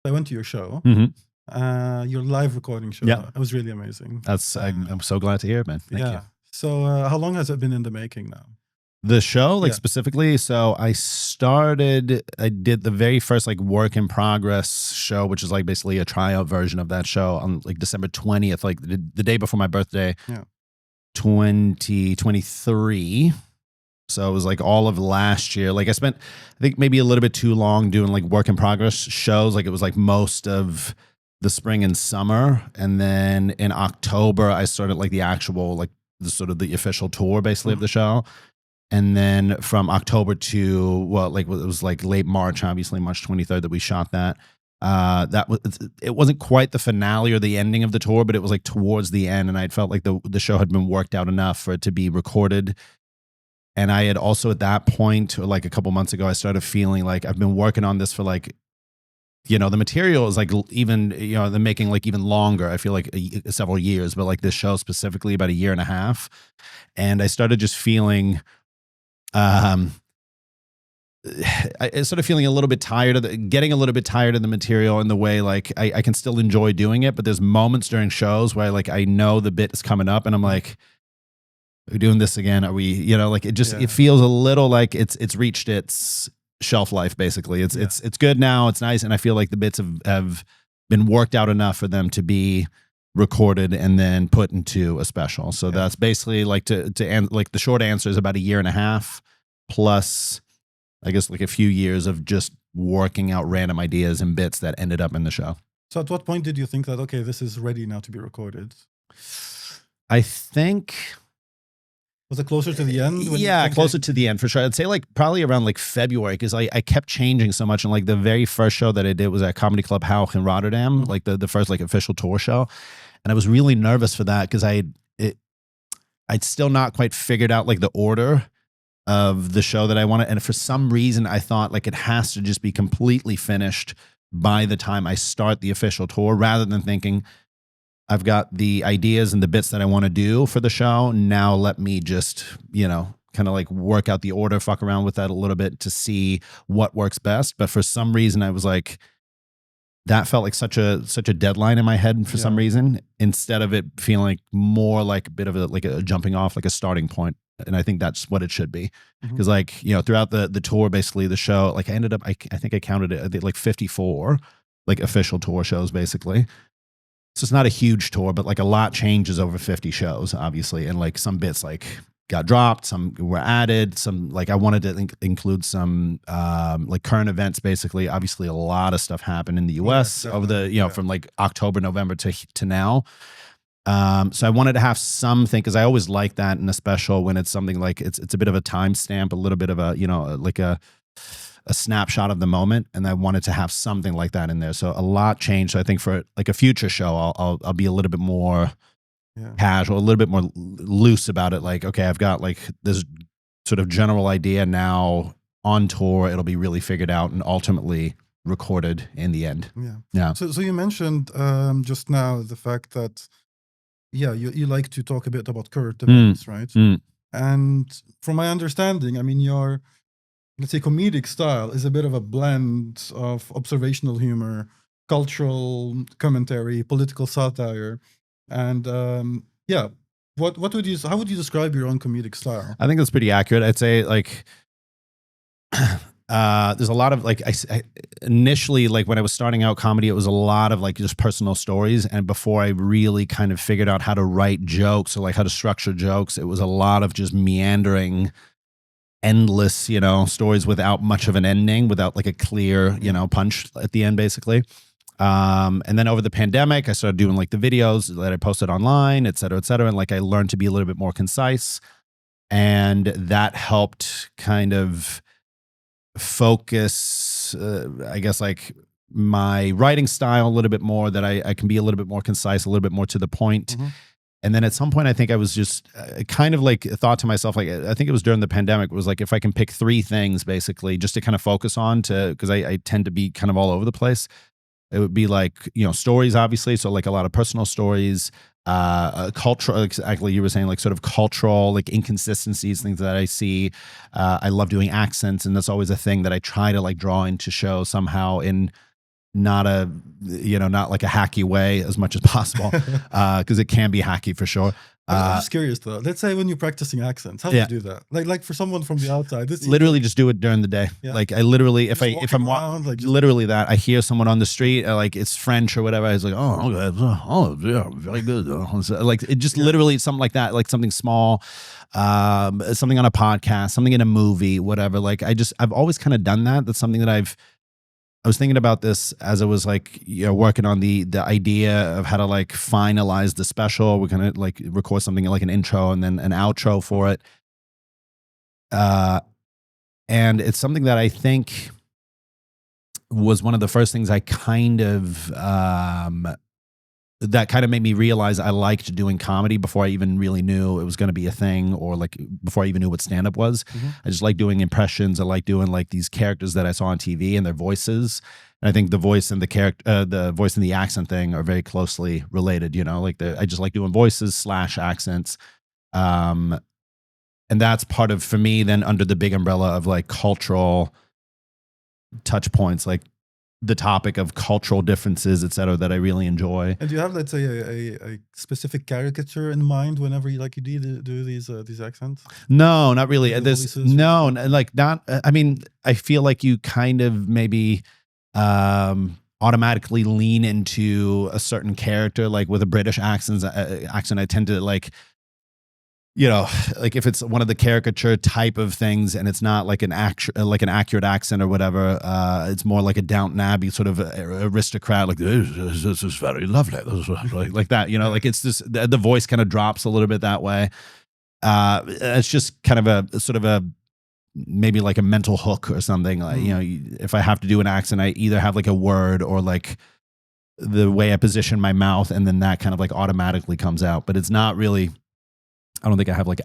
I went to your show, your live recording show. Yeah. It was really amazing. I'm so glad to hear it, man. Thank you. So how long has it been in the making now? The show, like specifically, so I did the very first like work in progress show, which is like basically a tryout version of that show on like December 20th, like the day before my birthday, 2023. So it was like all of last year. Like I spent, I think maybe a little bit too long doing like work in progress shows. Like it was like most of the spring and summer. And then in October, I started like the actual, like the sort of the official tour basically of the show. And then from October to, well, like it was like late March, obviously March 23rd that we shot that. It wasn't quite the finale or the ending of the tour, but it was like towards the end. And I felt like the show had been worked out enough for it to be recorded. And I had also at that point, or like a couple months ago, I started feeling like I've been working on this for like, you know, the material is like even, you know, the making like even longer. I feel like several years, but like this show specifically about a year and a half. And I started just feeling, I started feeling a little bit tired of getting a little bit tired of the material in the way like I can still enjoy doing it, but there's moments during shows where like I know the bit is coming up and I'm like, are we doing this again? Are we, you know, like it just it feels a little like it's reached its shelf life basically. It's good now, it's nice, and I feel like the bits have been worked out enough for them to be recorded and then put into a special. So that's basically like to end, like the short answer is about a year and a half plus I guess like a few years of just working out random ideas and bits that ended up in the show. So at what point did you think that, okay, this is ready now to be recorded? I think... Was it closer to the end? Yeah, closer to the end for sure. I'd say like probably around like February because I kept changing so much. And like the very first show that I did was at Comedy Club Haug in Rotterdam, like the first like official tour show. And I was really nervous for that because I'd still not quite figured out like the order of the show that I wanted. And for some reason, I thought like it has to just be completely finished by the time I start the official tour rather than thinking, I've got the ideas and the bits that I want to do for the show. Now let me just, you know, kind of like work out the order, fuck around with that a little bit to see what works best. But for some reason, I was like, that felt like such a deadline in my head for some reason, instead of it feeling like more like a bit of a jumping off, like a starting point. And I think that's what it should be. Because like, you know, throughout the tour, basically the show, like I ended up, I think I counted it, I did like 54 like official tour shows basically. So it's not a huge tour, but like a lot changes over 50 shows, obviously. And like some bits like got dropped, some were added, some like I wanted to include some like current events, basically. Obviously a lot of stuff happened in the US over the, you know, from like October, November to now. So I wanted to have something, because I always like that in a special when it's something like it's a bit of a timestamp, a little bit of a, you know, like a snapshot of the moment, and I wanted to have something like that in there. So a lot changed. So I think for like a future show, I'll be a little bit more casual, a little bit more loose about it. Like, okay, I've got like this sort of general idea now on tour. It'll be really figured out and ultimately recorded in the end. Yeah. So you mentioned just now the fact that you like to talk a bit about current events, right? And from my understanding, I mean, your, let's say, comedic style is a bit of a blend of observational humor, cultural commentary, political satire, and what would you? How would you describe your own comedic style? I think that's pretty accurate. I'd say like there's a lot of like I initially, like when I was starting out comedy, it was a lot of like just personal stories, and before I really kind of figured out how to write jokes or like how to structure jokes, it was a lot of just meandering, endless, you know, stories without much of an ending, without like a clear, you know, punch at the end, basically. And then over the pandemic, I started doing like the videos that I posted online, et cetera, and like I learned to be a little bit more concise, and that helped kind of focus, I guess, like my writing style a little bit more, that I can be a little bit more concise, a little bit more to the point. And then at some point, I think I was just kind of like thought to myself, like, I think it was during the pandemic, it was like, if I can pick 3 things basically just to kind of focus on, because I tend to be kind of all over the place. It would be like, you know, stories, obviously. So like a lot of personal stories, cultural, exactly, you were saying, like sort of cultural, like inconsistencies, things that I see. I love doing accents, and that's always a thing that I try to like draw into show somehow in not like a hacky way as much as possible, because it can be hacky for sure. I'm just curious though. Let's say when you're practicing accents, how do you do that? Like for someone from the outside, this literally just do it during the day. Yeah. Like I literally, if I'm around, like literally that I hear someone on the street, like it's French or whatever, I was like, oh yeah, very good. Like it just literally something like that, like something small, something on a podcast, something in a movie, whatever. Like I've always kind of done that. That's something that I was thinking about this as I was like, working on the idea of how to like finalize the special. We're gonna like record something like an intro and then an outro for it. And it's something that I think was one of the first things I kind of that kind of made me realize I liked doing comedy before I even really knew it was going to be a thing, or like before I even knew what stand-up was. I just like doing impressions. I like doing like these characters that I saw on TV and their voices. And I think the voice and the voice and the accent thing are very closely related, like I just like doing voices / accents. And that's part of, for me, then under the big umbrella of like cultural touch points, like the topic of cultural differences, et cetera, that I really enjoy. And do you have, let's say, a specific caricature in mind whenever you do these accents? No, not really. I mean, I feel like you kind of maybe automatically lean into a certain character. Like with a British accent, I tend to like, like if it's one of the caricature type of things and it's not like an accurate accent or whatever, it's more like a Downton Abbey sort of aristocrat, like this is very lovely, like that, like it's just the voice kind of drops a little bit that way. It's just kind of a sort of a maybe like a mental hook or something. Like if I have to do an accent, I either have like a word or like the way I position my mouth, and then that kind of like automatically comes out. But it's not really. I don't think I have like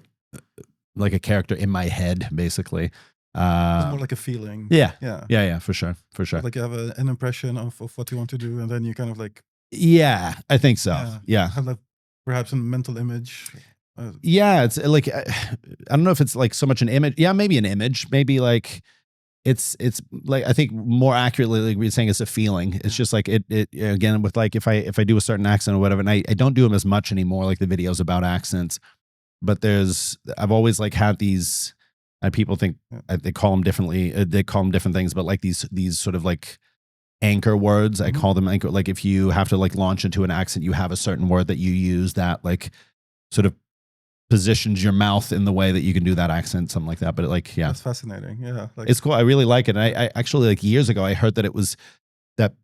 a character in my head, basically. It's more like a feeling. Yeah, for sure. Like you have an impression of what you want to do, and then you kind of like. Yeah, I think so. Yeah. Have like perhaps a mental image. Yeah, it's like I don't know if it's like so much an image. Yeah, maybe an image. Maybe like it's like, I think more accurately, like we were saying, it's a feeling. It's just like it again with like if I do a certain accent or whatever, and I don't do them as much anymore, like the videos about accents. But I've always like had these, and people think they call them differently. They call them different things, but like these sort of like anchor words. I call them anchor. Like if you have to like launch into an accent, you have a certain word that you use that like sort of positions your mouth in the way that you can do that accent, something like that. But that's fascinating. Yeah, like, it's cool. I really like it. And I actually, like years ago, I heard that it was that.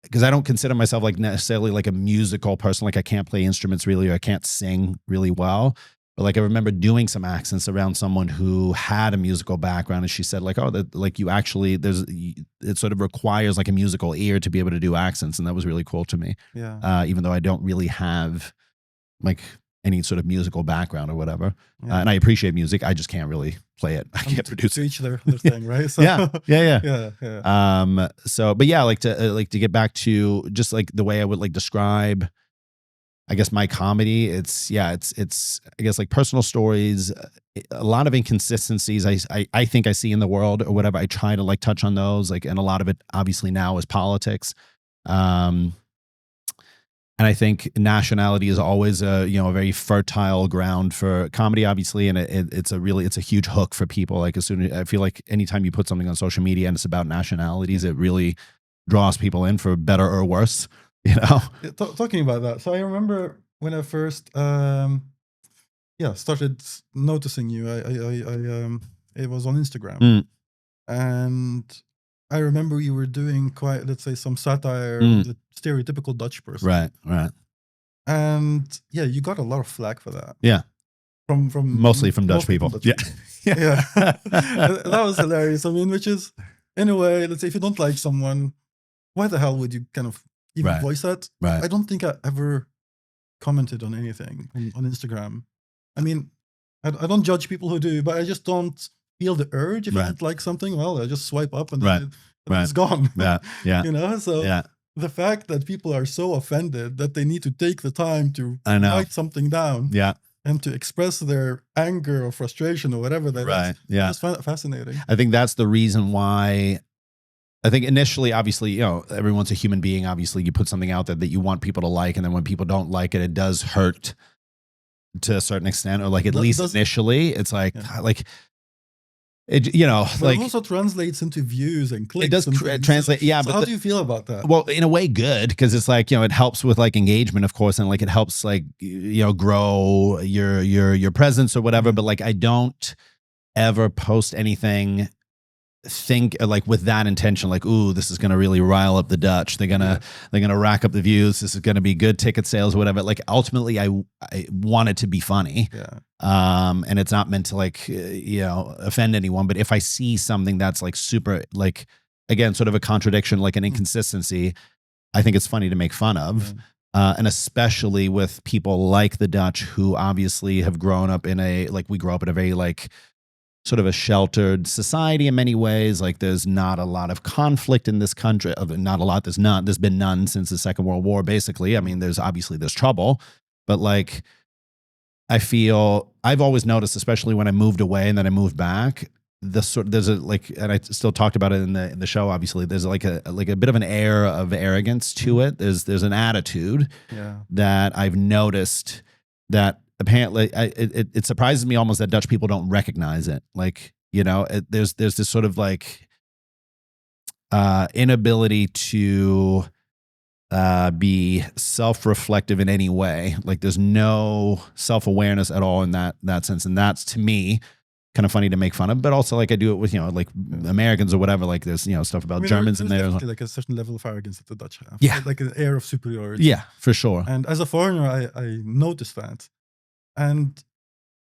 Because I don't consider myself like necessarily like a musical person. Like I can't play instruments really, or I can't sing really well. But like I remember doing some accents around someone who had a musical background, and she said like, oh, that like you actually it sort of requires like a musical ear to be able to do accents, and that was really cool to me. Yeah. Even though I don't really have like any sort of musical background or whatever, and I appreciate music, I just can't really play it. I can't produce it. Each their thing, right? So, yeah. So, but yeah, like to get back to just like the way I would like describe, I guess, my comedy, it's I guess like personal stories, a lot of inconsistencies I think I see in the world or whatever. I try to like touch on those, like, and a lot of it obviously now is politics. And I think nationality is always a very fertile ground for comedy, obviously, and it's a huge hook for people. Like as soon as I feel like anytime you put something on social media and it's about nationalities, it really draws people in for better or worse. Talking about that, so I remember when I first started noticing you, it was on Instagram, and I remember you were doing quite, let's say, some satire, the stereotypical Dutch person, right, and you got a lot of flack for that, from mostly from Dutch people, yeah. That was hilarious. I mean, which is, in a way, let's say, if you don't like someone, why the hell would you kind of even voice that? Right. I don't think I ever commented on anything on Instagram. I mean, I don't judge people who do, but I just don't feel the urge. If I don't like something, well, I just swipe up and then it's gone. Yeah. So the fact that people are so offended that they need to take the time to write something down, and to express their anger or frustration or whatever that is, it's fascinating. I think that's the reason why I think initially, obviously, you know, everyone's a human being. Obviously, you put something out there that you want people to like, and then when people don't like it, it does hurt to a certain extent, or like at least initially, it's like, it, you know, but like it also translates into views and clicks. It does translate, yeah. So but how do you feel about that? Well, in a way, good, because it's like, you know, it helps with like engagement, of course, and like it helps like, you know, grow your presence or whatever. But like, I don't ever post anything like with that intention, like, ooh, this is gonna really rile up the Dutch. They're gonna rack up the views. This is gonna be good ticket sales or whatever. Like ultimately, I want it to be funny. Yeah. And it's not meant to like, you know, offend anyone. But if I see something that's like super, like, again, sort of a contradiction, like an inconsistency, I think it's funny to make fun of. And especially with people like the Dutch, who obviously have grown up in we grew up in a very like sort of a sheltered society in many ways. Like there's not a lot of conflict in this country. Not a lot. There's been none since the Second World War, basically. I mean, there's trouble, but like, I feel I've always noticed, especially when I moved away and then I moved back, there's a like, and I still talked about it in the show. Obviously, there's like a bit of an air of arrogance to it. There's an attitude that I've noticed that apparently it surprises me almost that Dutch people don't recognize it. Like, you know, there's this sort of like inability to be self-reflective in any way. Like there's no self-awareness at all in that sense. And that's, to me, kind of funny to make fun of, but also like I do it with, you know, like Americans or whatever. Like there's, you know, stuff about Germans in there. Like a certain level of arrogance that the Dutch have. Yeah. Like an air of superiority. Yeah, for sure. And as a foreigner, I noticed that. And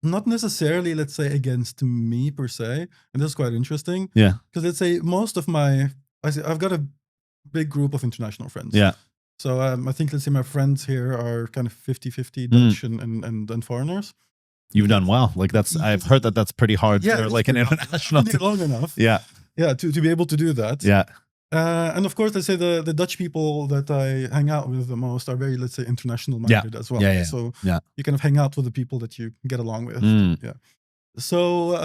not necessarily, let's say, against me per se. And this is quite interesting. Yeah. Because let's say I've got a big group of international friends. Yeah. So I think, let's say my friends here are kind of 50-50 Dutch and foreigners. You've done well. Like I've heard that's pretty hard for like an international. Long enough. Yeah. Yeah, to be able to do that. Yeah. And of course, let's say the Dutch people that I hang out with the most are very, let's say, international minded as well. Yeah. So you kind of hang out with the people that you get along with. Yeah. So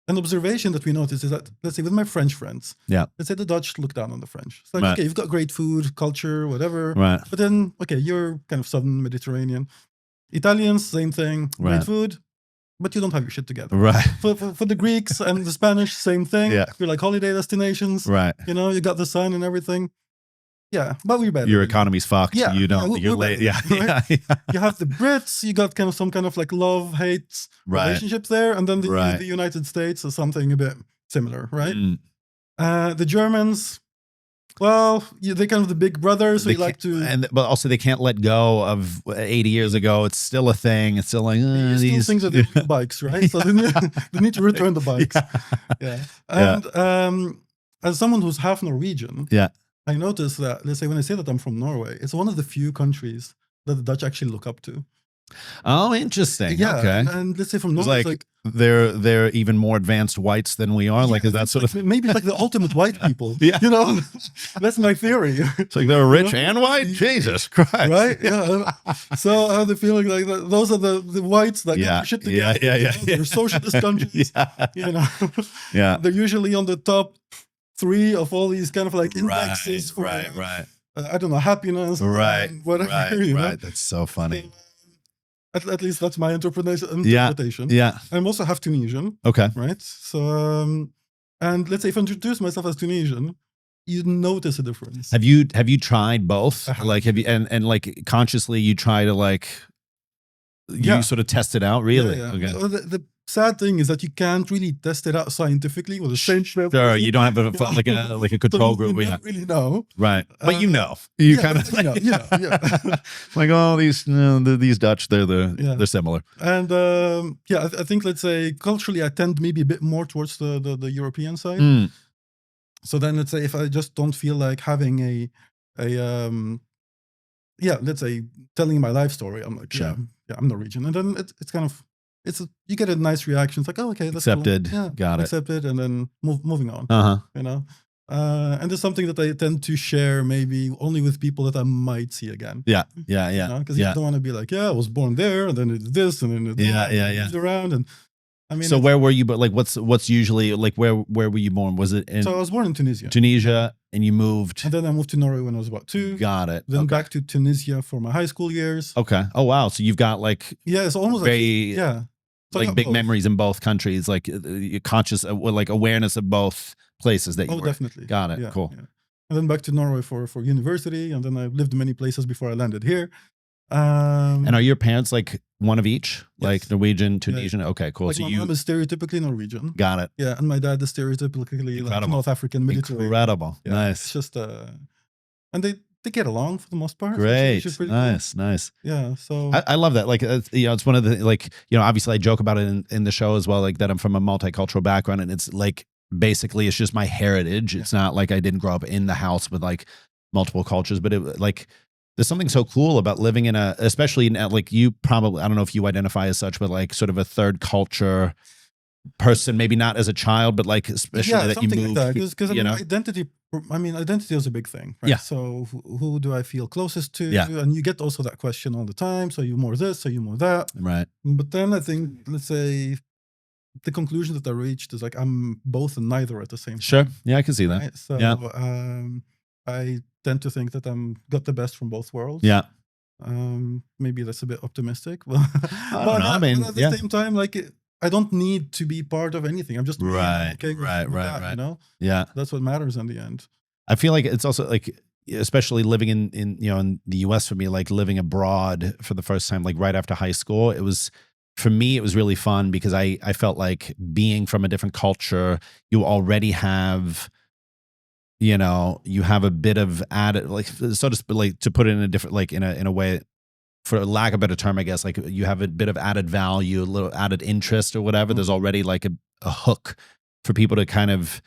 an observation that we notice is that, let's say, with my French friends, let's say the Dutch look down on the French. It's like, okay, you've got great food, culture, whatever. Right. But then, okay, you're kind of Southern Mediterranean. Italians, same thing, great food, but you don't have your shit together. Right. For the Greeks and the Spanish, same thing. Yeah. You're like holiday destinations. Right. You know, you got the sun and everything. Yeah, but we're better. Your economy's fucked. Yeah. You don't. You're late. Yeah. Right? You have the Brits. You got kind of some kind of like love-hate relationships there, and then the United States is something a bit similar, right? The Germans. Well, they're kind of the big brothers, so you like to... But also they can't let go of 80 years ago. It's still a thing. It's still like, these things are the bikes, right? So they need to return the bikes. Yeah. And as someone who's half Norwegian, I noticed that, let's say, when I say that I'm from Norway, it's one of the few countries that the Dutch actually look up to. Oh, interesting. Yeah. Okay. And let's say from Norway, it's like they're even more advanced whites than we are. Like, is that sort of maybe like the ultimate white people? Yeah. You know, that's my theory. It's like they're rich and white. Jesus Christ. Right? Yeah. So I have the feeling like those are the whites that get shit together. Yeah. They're socialist countries. You know. Yeah. They're usually on the top 3 of all these kind of like indexes. Right. I don't know, happiness. Right. Whatever. You know? Right. That's so funny. At least that's my interpretation. Yeah. I'm also half Tunisian. Okay. Right. So, and let's say if I introduce myself as Tunisian, you notice a difference. Have you tried both? Like, have you and like consciously you try to like you sort of test it out? Really? Yeah. Okay. The sad thing is that you can't really test it out scientifically with a same. Sure, you don't have like a control group. You don't really know, right? But you know, you kind of like, oh, these Dutch, they're similar. And I think, let's say, culturally, I tend maybe a bit more towards the European side. So then, let's say, if I just don't feel like having let's say, telling my life story, I'm like, I'm Norwegian, and then it's kind of. You get a nice reaction. It's like, oh, okay, that's accepted. Cool. Yeah, got it. Accepted, and then moving on. You know, and it's something that I tend to share maybe only with people that I might see again. Yeah. Because you don't want to be like, I was born there, and then it's this, and then it's around, and I mean, so where were you? But like, what's usually like where were you born? Was it in so I was born in Tunisia. Tunisia, and you moved? And then I moved to Norway when I was about 2. Got it. Then Okay. back to Tunisia for my high school years. Okay. Oh wow. So you've got like Yeah, it's almost very like, yeah. So I like got big both. memories in both countries, like conscious, like awareness of both places that you Oh, were. definitely. Got it. Yeah, Cool. yeah. And then back to Norway for university, and then I lived many places before I landed here. And are your parents like one of each, like Yes. Norwegian, Tunisian? Okay, cool. Like So my you mom is stereotypically Norwegian. got it. Yeah, and my dad is stereotypically like Incredible. North African, Mediterranean. Incredible. Yeah, Nice. It's just and they get along for the most part. Great. Which is pretty cool. Nice. Yeah, so I love that. Like, you know, it's one of the, like, you know, obviously I joke about it in the show as well, like that I'm from a multicultural background, and it's like, basically it's just my heritage. It's not like I didn't grow up in the house with like multiple cultures, but it like, there's something so cool about living in a, especially in like you probably, I don't know if you identify as such, but like sort of a third culture person, maybe not as a child, but like especially that you moved, like that. Because you know? identity is a big thing, right? Yeah. So who do I feel closest to? Yeah. And you get also that question all the time. So you more this, so you more that. Right. But then I think, let's say, the conclusion that I reached is like I'm both and neither at the same time. Sure. Yeah, I can see that. Right? So Yeah. I tend to think that I'm got the best from both worlds. Yeah. Maybe that's a bit optimistic, but I don't know. I mean, but at the same time, like I don't need to be part of anything. I'm just me, Right, okay, with right. that, you know, Yeah. that's what matters in the end. I feel like it's also like, especially living in you know, in the US for me, like living abroad for the first time, like right after high school, it was, for me, it was really fun because I felt like being from a different culture, you already have, you know, you have a bit of added, like, so to speak, like to put it in a different, like in a way, for lack of a better term, I guess, like you have a bit of added value, a little added interest or whatever. There's already like a hook for people to kind of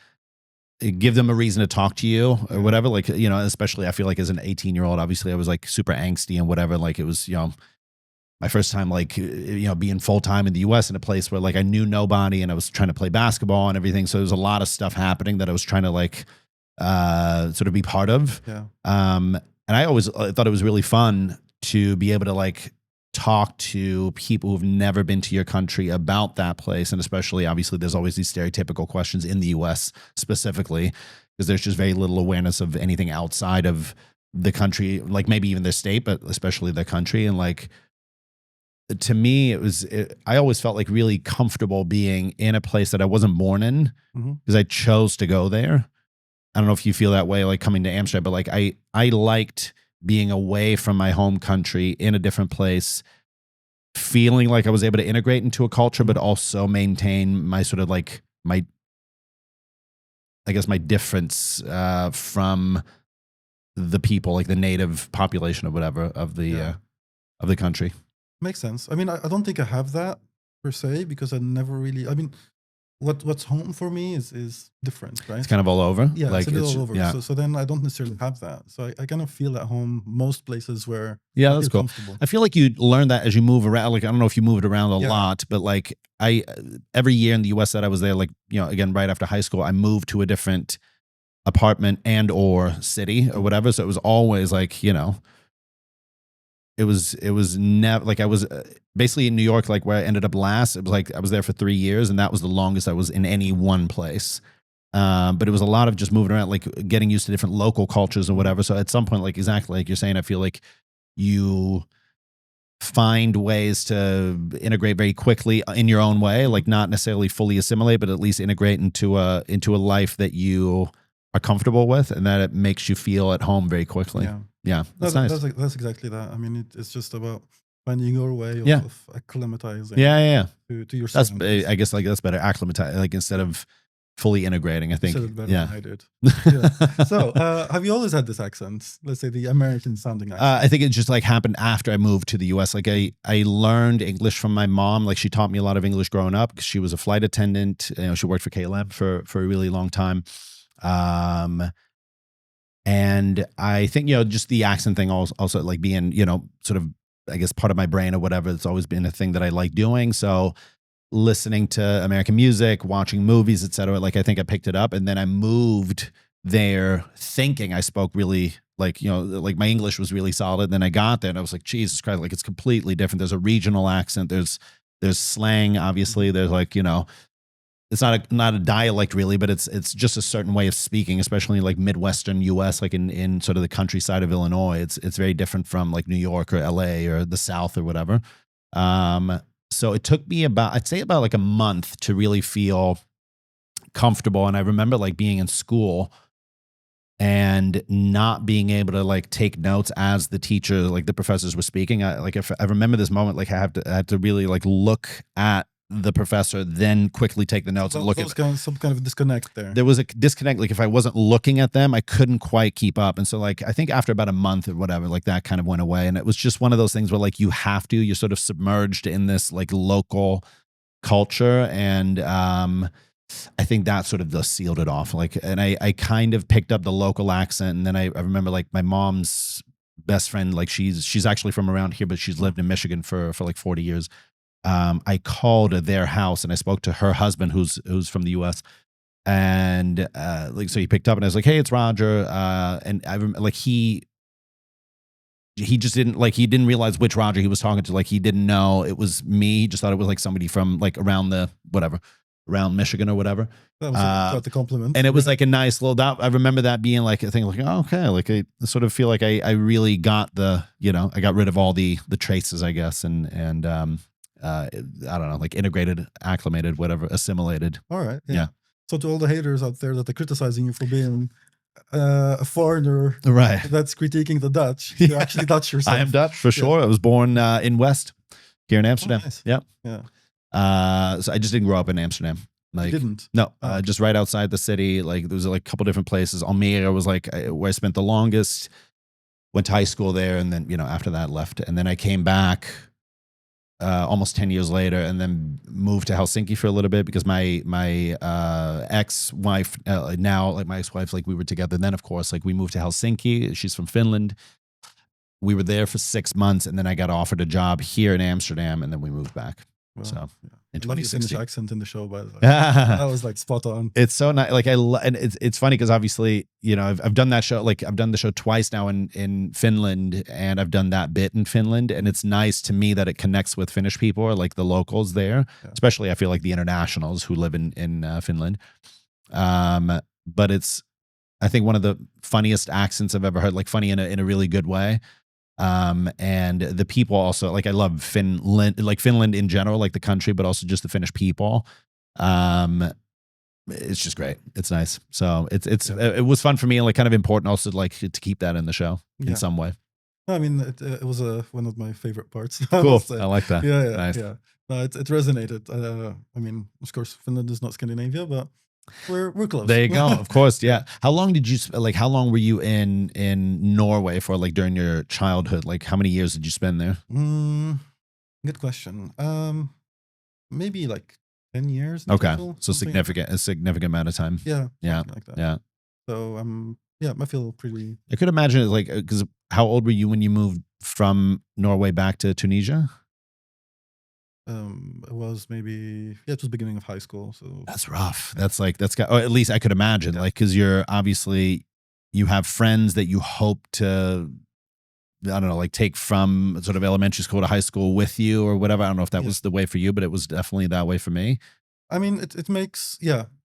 give them a reason to talk to you or whatever. Like, you know, especially I feel like as an 18-year-old, obviously I was like super angsty and whatever. Like it was, you know, my first time, like, you know, being full-time in the US in a place where like I knew nobody and I was trying to play basketball and everything. So there was a lot of stuff happening that I was trying to like, sort of be part of. Yeah. And I always thought it was really fun to be able to like talk to people who've never been to your country about that place. And especially, obviously, there's always these stereotypical questions in the US specifically, because there's just very little awareness of anything outside of the country, like maybe even the state, but especially the country. And like, to me, I always felt like really comfortable being in a place that I wasn't born in because I chose to go there. I don't know if you feel that way, like coming to Amsterdam, but like I liked being away from my home country in a different place, feeling like I was able to integrate into a culture, but also maintain my sort of like my difference from the people, like the native population or whatever of the country. Makes sense. I mean, I don't think I have that per se because I never really. I mean, what's home for me is different, right? It's kind of all over. Yeah, like it's a little all over. Yeah. So then I don't necessarily have that. So I kind of feel at home most places where yeah, I that's feel cool. comfortable. I feel like you learn that as you move around. Like I don't know if you moved around a lot, but like every year in the US that I was there, like, you know, again right after high school, I moved to a different apartment and or city or whatever. So it was always like, you know, it was never like I was basically in New York, like where I ended up last. It was like I was there for 3 years, and that was the longest I was in any one place. But it was a lot of just moving around, like getting used to different local cultures or whatever. So at some point, like exactly like you're saying, I feel like you find ways to integrate very quickly in your own way, like not necessarily fully assimilate, but at least integrate into a life that you are comfortable with, and that it makes you feel at home very quickly. Yeah, that's nice. That's exactly that. I mean, it's just about finding your way of acclimatizing. To your surroundings. I guess like that's better. Acclimatize, like instead of fully integrating. I think. You said it better than I did. Yeah. So, have you always had this accent? Let's say the American sounding accent. I think it just like happened after I moved to the US. Like I learned English from my mom. Like she taught me a lot of English growing up because she was a flight attendant. You know, she worked for KLM for a really long time. And I think, you know, just the accent thing also like being, you know, sort of, I guess, part of my brain or whatever. It's always been a thing that I like doing. So listening to American music, watching movies, et cetera, like I think I picked it up. And then I moved there thinking I spoke really like, you know, like my English was really solid. Then I got there and I was like, Jesus Christ, like it's completely different. There's a regional accent. There's There's slang, obviously. There's like, you know, it's not a dialect really, but it's just a certain way of speaking, especially like Midwestern US, like in sort of the countryside of Illinois. It's very different from like New York or LA or the South or whatever. So it took me I'd say about like a month to really feel comfortable. And I remember like being in school and not being able to like take notes as the teacher, like the professors were speaking. I remember this moment, like I had to really like look at the professor, then quickly take the notes and look at some kind of disconnect there. There was a disconnect. Like if I wasn't looking at them, I couldn't quite keep up. And so like, I think after about a month or whatever, like that kind of went away. And it was just one of those things where like you're sort of submerged in this like local culture. And I think that sort of just sealed it off. Like, and I kind of picked up the local accent. And then I remember like my mom's best friend, like she's actually from around here, but she's lived in Michigan for like 40 years. I called their house and I spoke to her husband, who's from the U.S. And like, so he picked up and I was like, "Hey, it's Roger." And I like he just didn't realize which Roger he was talking to. Like he didn't know it was me. He just thought it was like somebody from like around Michigan or whatever. That was quite the compliment. And it was like a nice little I remember that being like a thing like, oh, okay. Like I sort of feel like I really got I got rid of all the traces, I guess. And I don't know, like integrated, acclimated, whatever, assimilated. All right. Yeah. So to all the haters out there that are criticizing you for being a foreigner, right, that's critiquing the Dutch, you're actually Dutch yourself. I am Dutch for sure. I was born in West here in Amsterdam. Oh, nice. Yeah. So I just didn't grow up in Amsterdam. Like, you didn't? No, just right outside the city. Like there was like a couple different places. Almere was like where I spent the longest. Went to high school there, and then after that left, and then I came back almost 10 years later, and then moved to Helsinki for a little bit because my ex-wife, now like my ex-wife, like we were together then, of course, like we moved to Helsinki. She's from Finland. We were there for 6 months, and then I got offered a job here in Amsterdam, and then we moved back. Well, so in love your 2016. Finnish accent in the show, by the way. That was like spot on. It's so nice. Like and it's funny because obviously, I've done that show. Like I've done the show twice now in Finland, and I've done that bit in Finland. And it's nice to me that it connects with Finnish people or like the locals there, especially I feel like the internationals who live in Finland. But it's, I think one of the funniest accents I've ever heard, like funny in a really good way. And the people also, like I love Finland, like Finland in general, like the country, but also just the Finnish people. It's just great. It's nice. So it was fun for me and like kind of important also like to keep that in the show in some way. I mean, it was one of my favorite parts. Cool. I like that. Yeah. Nice. Yeah. No, it resonated. I mean, of course, Finland is not Scandinavia, but we're close. There you go. Of course. Yeah. How long were you in Norway for, like during your childhood? Like how many years did you spend there? Good question. Maybe like 10 years. Okay. Total, so a significant amount of time. Yeah. Yeah. Like that. Yeah. So I feel pretty. I could imagine it like, because how old were you when you moved from Norway back to Tunisia? It was maybe it was beginning of high school, so that's rough. That's got, or at least I could imagine, like because you're obviously you have friends that you hope to, I don't know, like take from sort of elementary school to high school with you or whatever. I don't know if that was the way for you, but it was definitely that way for me. I mean, it makes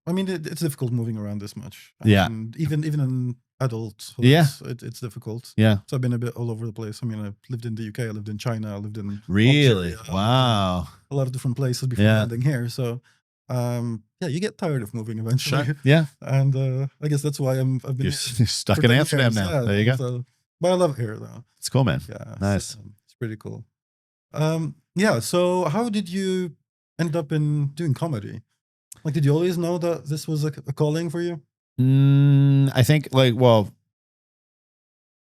I mean, it's difficult moving around this much. And even in adulthood, it's difficult. Yeah. So I've been a bit all over the place. I mean, I lived in the UK, I lived in China, I lived in really Australia, wow, a lot of different places before landing here. So you get tired of moving eventually. Sure. Yeah. And I guess that's why I've been stuck in Amsterdam now. Yeah, there you go. So, but I love it here though. It's cool, man. Yeah. Nice. It's pretty cool. So how did you end up in doing comedy? Like, did you always know that this was a calling for you? I think I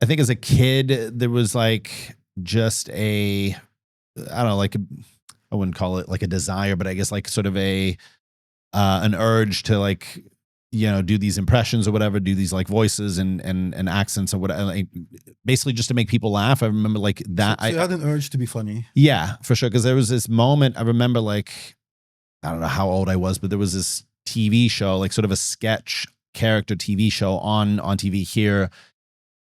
think as a kid, there was like just I don't know, like I wouldn't call it like a desire, but I guess like sort of an urge to like, do these impressions or whatever, do these like voices and accents or whatever, like, basically just to make people laugh. I remember like that. So you had an urge to be funny. Yeah, for sure. Cause there was this moment, I remember like, I don't know how old I was, but there was this TV show, like sort of a sketch character TV show on TV here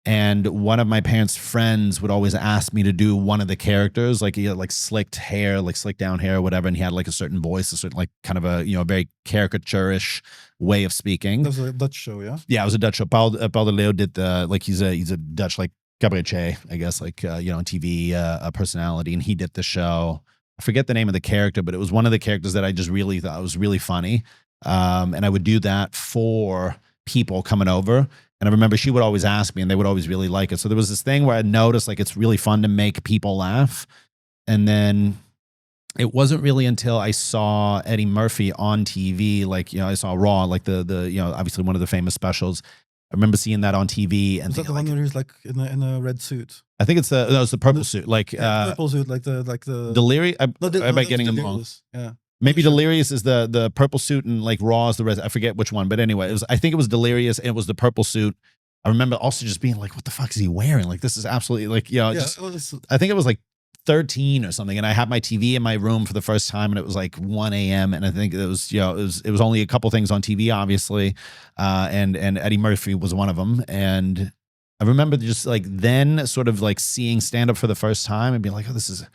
And one of my parents' friends would always ask me to do one of the characters. Like he had like slicked hair, like slicked down hair or whatever. And he had like a certain voice, a certain like kind of a, very caricature-ish way of speaking. That was a Dutch show, yeah? Yeah, it was a Dutch show. Paul de Leeuw did the, like he's a Dutch like cabaretier, I guess, like, on TV, a personality. And he did the show. I forget the name of the character, but it was one of the characters that I just really thought was really funny. And I would do that for people coming over. And I remember she would always ask me and they would always really like it. So there was this thing where I noticed like it's really fun to make people laugh. And then it wasn't really until I saw Eddie Murphy on TV, like, I saw Raw, like the obviously one of the famous specials. I remember seeing that on TV. And is that the one where he's like in a red suit? I think it's the purple suit, like purple suit, like the Delirious. Am I getting them wrong? Yeah. Maybe Delirious is the purple suit and like Raw is the red. I forget which one, but anyway, I think it was Delirious and it was the purple suit. I remember also just being like, what the fuck is he wearing? Like, this is absolutely like, I think it was like 13 or something. And I had my TV in my room for the first time and it was like 1 a.m. And I think it was, it was only a couple things on TV, obviously. And Eddie Murphy was one of them. And I remember just like then sort of like seeing stand up for the first time and being like, oh, this is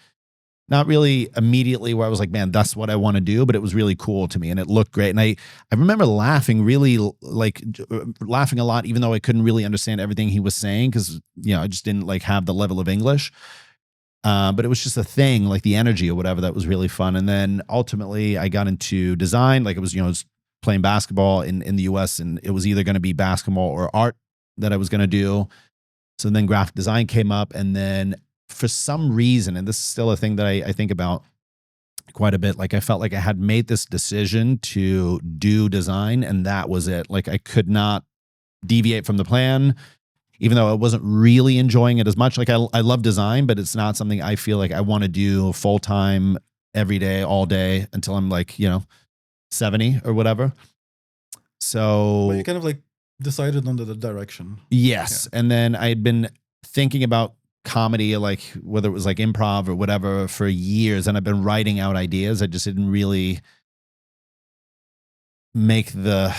not really immediately where I was like, man, that's what I want to do, but it was really cool to me and it looked great. And I remember laughing laughing a lot, even though I couldn't really understand everything he was saying because, I just didn't like have the level of English. But it was just a thing, like the energy or whatever, that was really fun. And then ultimately I got into design. Like it was, was playing basketball in the US and it was either going to be basketball or art that I was going to do. So then graphic design came up and then for some reason, and this is still a thing that I think about quite a bit, like I felt like I had made this decision to do design and that was it. Like I could not deviate from the plan, even though I wasn't really enjoying it as much. Like I love design, but it's not something I feel like I want to do full-time every day, all day until I'm like, 70 or whatever. So you kind of like decided on the direction. Yes. Yeah. And then I had been thinking about comedy, like whether it was like improv or whatever for years. And I've been writing out ideas. I just didn't really make the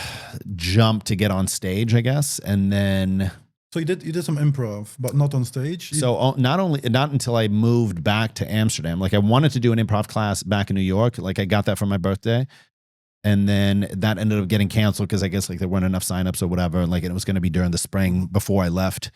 jump to get on stage, I guess. And then... So you did some improv, but not on stage? So not until I moved back to Amsterdam. Like I wanted to do an improv class back in New York. Like I got that for my birthday. And then that ended up getting canceled because I guess like there weren't enough signups or whatever. And like it was going to be during the spring before I left.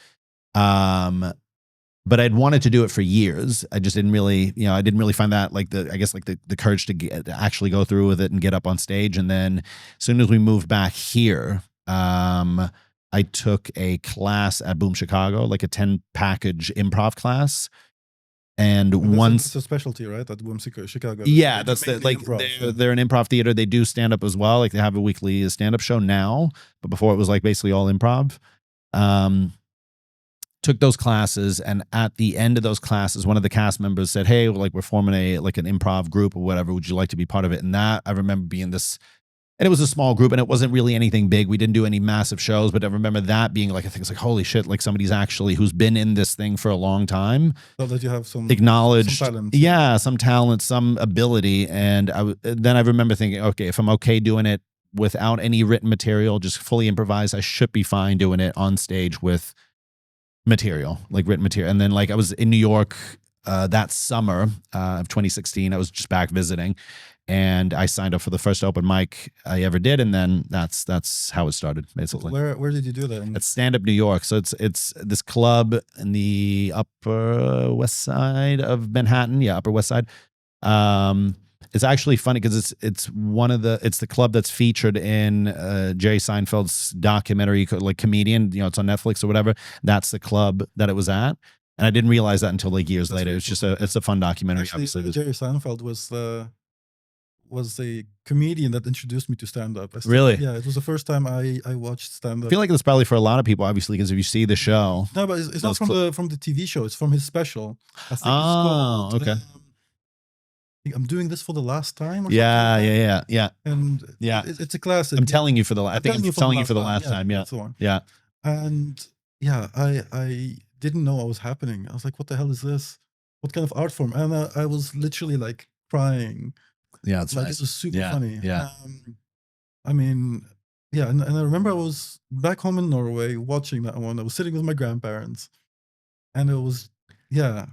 But I'd wanted to do it for years. I just didn't really, I didn't really find that like the courage to actually go through with it and get up on stage. And then as soon as we moved back here, I took a class at Boom Chicago, like a 10 package improv class. And once it's a specialty, right? At Boom Chicago. Yeah, that's they're an improv theater. They do stand up as well. Like they have a weekly stand up show now, but before it was like basically all improv. Took those classes, and at the end of those classes, one of the cast members said, "Hey, like we're forming an improv group or whatever. Would you like to be part of it?" And that I remember being this, and it was a small group, and it wasn't really anything big. We didn't do any massive shows, but I remember that being like, I think it's like, holy shit, like somebody's actually who's been in this thing for a long time. So that you have some acknowledged, some talent. Yeah, some talent, some ability, and then I remember thinking, okay, if I'm okay doing it without any written material, just fully improvised, I should be fine doing it on stage with material, like written material. And then like I was in New York that summer of 2016. I was just back visiting, and I signed up for the first open mic I ever did, and then that's how it started, basically. Where did you do that? At Stand Up New York. So it's this club in the Upper West Side of Manhattan. Yeah, Upper West Side. It's actually funny because it's the club that's featured in Jerry Seinfeld's documentary, like Comedian. It's on Netflix or whatever. That's the club that it was at, and I didn't realize that until like years later. It's just it's a fun documentary. Actually, obviously, Jerry Seinfeld was the comedian that introduced me to stand up. Really? Yeah, it was the first time I watched stand up. I feel like it's probably for a lot of people, obviously, because if you see the show. No, but it's not from the TV show. It's from his special. I think it's called, okay. I'm doing this for the last time. Or Yeah. And yeah, it's a classic. I'm telling you for the. I think I'm telling you for the last time. Yeah, that's the one. Yeah, and yeah, I didn't know what was happening. I was like, what the hell is this? What kind of art form? And I was literally like crying. Yeah, it's like nice. it was super funny. Yeah. I mean, yeah, and I remember I was back home in Norway watching that one. I was sitting with my grandparents, and it was, yeah,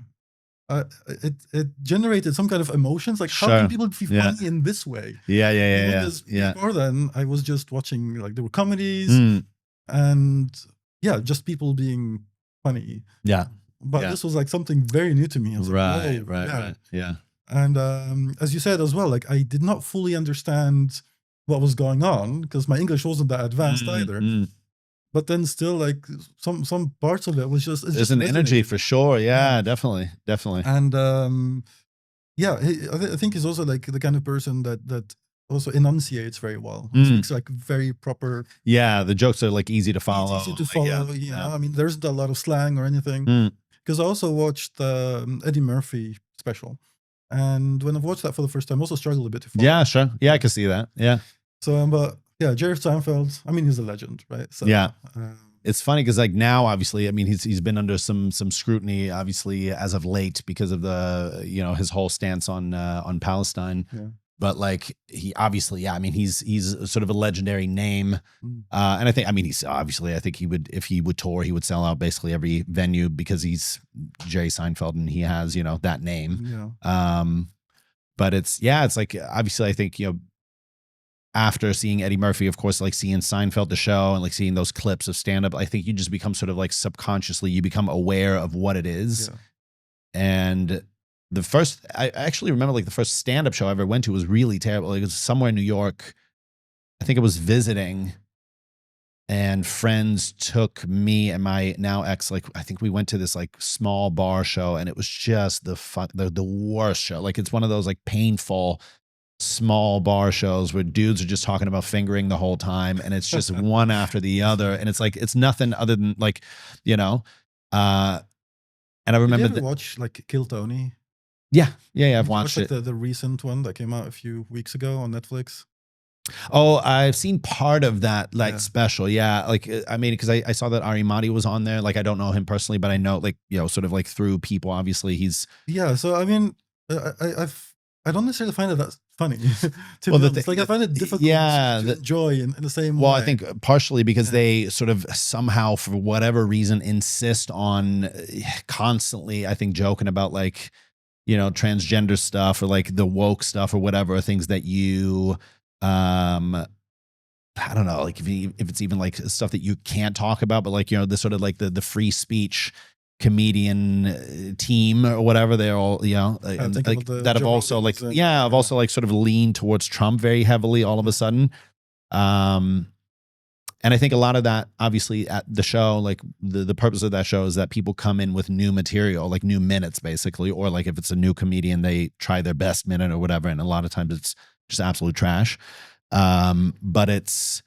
it generated some kind of emotions. Like, how can Sure. people be Yeah. funny in this way? Yeah, yeah, yeah, yeah. Because Yeah. before then, I was just watching, like, there were comedies Mm, and, yeah, just people being funny. yeah. But Yeah. this was like something very new to me. I was like, Right, whoa, right, yeah. right. Yeah. And as you said as well, like, I did not fully understand what was going on because my English wasn't that advanced either. But then still, like, some parts of it was just, it's There's just an energy resonated. for sure. Yeah, definitely, definitely. And yeah, I think he's also like the kind of person that also enunciates very well. He speaks like very proper. Yeah, the jokes are like easy to follow. Easy to like, follow. yeah. I mean, there isn't a lot of slang or anything. Because I also watched the Eddie Murphy special, and when I've watched that for the first time, I also struggled a bit to follow. Yeah, sure. Yeah, I can see that. Yeah. So, but yeah, Jerry Seinfeld. I mean, he's a legend, right? So, yeah. It's funny because like now, obviously, I mean, he's been under some scrutiny, obviously, as of late because of the his whole stance on Palestine. Yeah. But like he obviously, yeah, I mean, he's sort of a legendary name, and I think, I mean, he's obviously, I think he would, if he would tour, he would sell out basically every venue because he's Jerry Seinfeld and he has that name. Yeah. But it's like obviously, I think after seeing Eddie Murphy, of course, like seeing Seinfeld the show and like seeing those clips of stand-up, I think you just become sort of like subconsciously, you become aware of what it is. Yeah. And the first, I actually remember like the first stand-up show I ever went to was really terrible. Like, it was somewhere in New York. I think I was visiting and friends took me and my now ex, like, I think we went to this like small bar show and it was just the worst show. Like, it's one of those like painful small bar shows where dudes are just talking about fingering the whole time and it's just one after the other and it's like it's nothing other than like and I remember Did you ever watch like Kill Tony? Yeah, I've watched it. Like the recent one that came out a few weeks ago on Netflix. Oh, I've seen part of that special. Yeah, like I mean, because I saw that Ari Mahdi was on there. Like, I don't know him personally, but I know like sort of like through people. Obviously, he's So I mean, I don't necessarily find it that funny. To be honest. Like, I find it difficult to enjoy in the same way. Well, I think partially because they sort of somehow, for whatever reason, insist on constantly, I think, joking about like, transgender stuff or like the woke stuff or whatever, things that you, I don't know, like if it's even like stuff that you can't talk about, but like, the sort of like the free speech comedian team or whatever, they're all and like that have also like I've also like sort of leaned towards Trump very heavily all of a sudden, and I think a lot of that obviously at the show, like the purpose of that show is that people come in with new material, like new minutes basically, or like if it's a new comedian they try their best minute or whatever, and a lot of times it's just absolute trash, but it's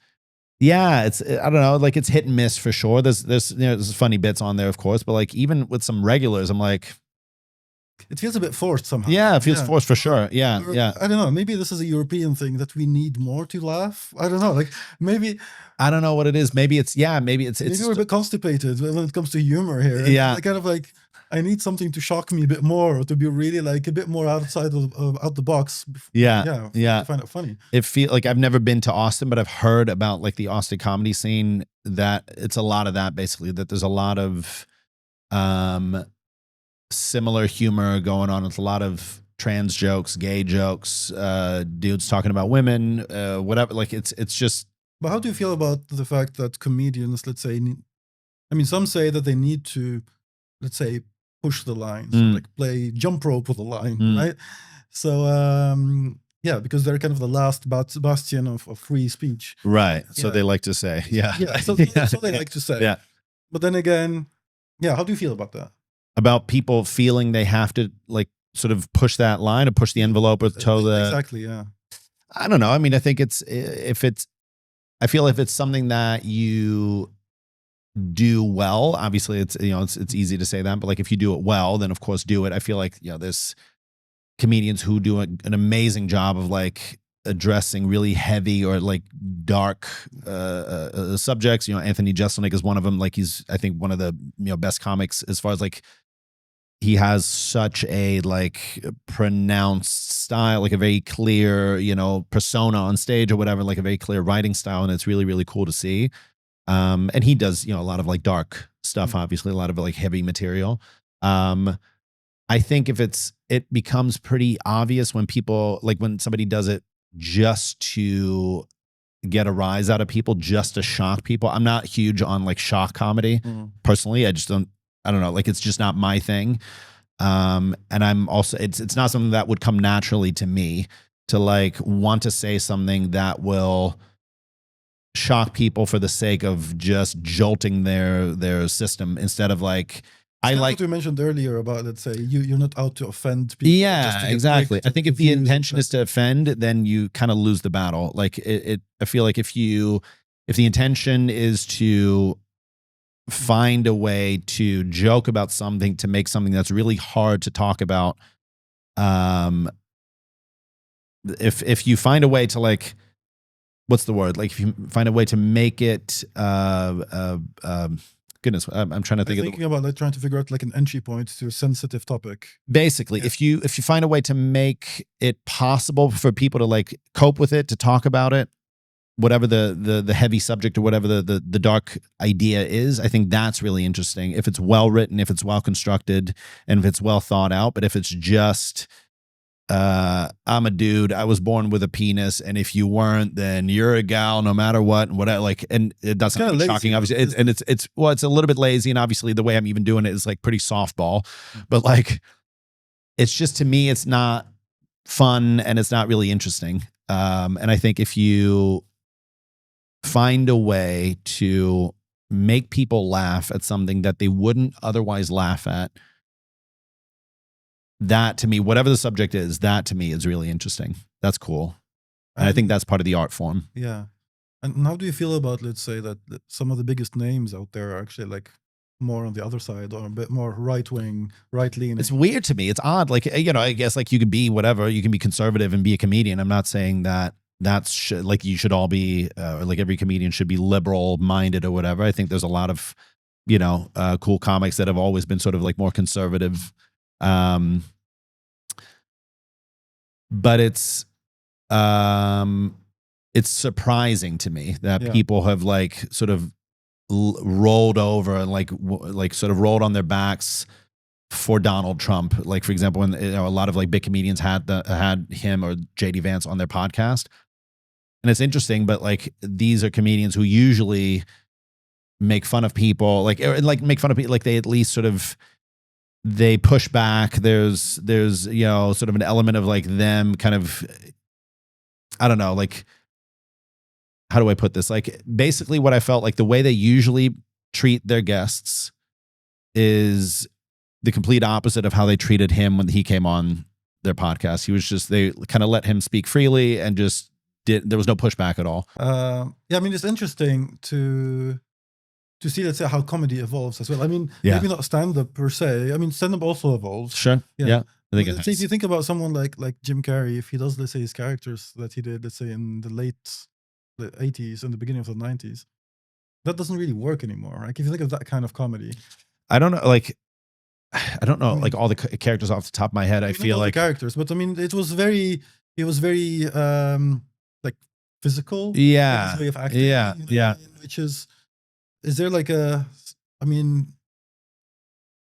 I don't know, like it's hit and miss for sure. There's funny bits on there, of course, but like even with some regulars, I'm like, it feels a bit forced somehow. Yeah, it feels forced for sure. Yeah. I don't know. Maybe this is a European thing that we need more to laugh. I don't know. Like, maybe I don't know what it is. Maybe it's maybe we're a bit constipated when it comes to humor here. Yeah, I kind of like, I need something to shock me a bit more, or to be really like a bit more outside of out the box. Yeah. To find it funny. It feel like I've never been to Austin, but I've heard about like the Austin comedy scene, that it's a lot of that basically, that there's a lot of similar humor going on. It's a lot of trans jokes, gay jokes, dudes talking about women, whatever. Like it's just. But how do you feel about the fact that comedians, let's say, I mean, some say that they need to, let's say, push the line, so like play jump rope with the line, right? So because they're kind of the last bastion of free speech, right? So they like to say, so they like to say, yeah. But then again, how do you feel about that? About people feeling they have to like sort of push that line or push the envelope or toe the exactly, yeah. I don't know. I mean, I think I feel if it's something that you do well, obviously it's it's easy to say that, but like if you do it well, then of course do it. I feel like there's comedians who do an amazing job of like addressing really heavy or like dark subjects. Anthony Jeselnik is one of them. Like he's, I think, one of the best comics as far as like he has such a like pronounced style, like a very clear, you know, persona on stage or whatever, like a very clear writing style, and it's really, really cool to see. And he does, you know, a lot of like dark stuff, obviously, a lot of like heavy material. I think if it becomes pretty obvious when people, like when somebody does it just to get a rise out of people, just to shock people. I'm not huge on like shock comedy personally. I don't know, like it's just not my thing. And I'm also, it's not something that would come naturally to me to like want to say something that will shock people for the sake of just jolting their system instead of like, I like what you mentioned earlier about, let's say, you're not out to offend people. Yeah, exactly. I think if the intention is to offend, then you kind of lose the battle. Like I feel like if the intention is to find a way to joke about something, to make something that's really hard to talk about, if you find a way to like, what's the word? Like if you find a way to make it, goodness, I'm trying to think about like trying to figure out like an entry point to a sensitive topic. Basically, if you find a way to make it possible for people to like cope with it, to talk about it, whatever the heavy subject or whatever the dark idea is, I think that's really interesting. If it's well written, if it's well constructed, and if it's well thought out. But if it's just I'm a dude, I was born with a penis, and if you weren't, then you're a gal no matter what, and whatever, like, and that's kind of shocking, obviously. It's a little bit lazy, and obviously the way I'm even doing it is like pretty softball, but like it's just, to me, it's not fun and it's not really interesting. And I think if you find a way to make people laugh at something that they wouldn't otherwise laugh at, that to me, whatever the subject is, that to me is really interesting. That's cool. And I think that's part of the art form. Yeah. And how do you feel about, let's say, that some of the biggest names out there are actually like more on the other side, or a bit more right-wing, right-leaning? It's weird to me. It's odd. Like, you know, I guess like you can be whatever, you can be conservative and be a comedian. I'm not saying that like you should all be, or like every comedian should be liberal minded or whatever. I think there's a lot of, you know, cool comics that have always been sort of like more conservative. But it's surprising to me that people have like sort of rolled over and like sort of rolled on their backs for Donald Trump. Like, for example, when, you know, a lot of like big comedians had him or JD Vance on their podcast. And it's interesting, but like these are comedians who usually make fun of people, like make fun of people, like they at least sort of, they push back. There's, you know, sort of an element of like them kind of, I don't know, like, how do I put this? Like, basically what I felt like the way they usually treat their guests is the complete opposite of how they treated him when he came on their podcast. He was just, they kind of let him speak freely and just there was no pushback at all. Yeah, I mean, it's interesting to see, let's say, how comedy evolves as well. I mean, maybe not stand-up per se. I mean, stand-up also evolves. Sure. Yeah. I think if you think about someone like Jim Carrey, if he does, let's say, his characters that he did, let's say, in the late 80s and the beginning of the 90s, that doesn't really work anymore. Like, if you think of that kind of comedy. I don't know, like, like all the characters off the top of my head. I feel like characters, but I mean, it was very like physical. Yeah. Way of acting. Yeah. You know, yeah. Which is there like a, I mean,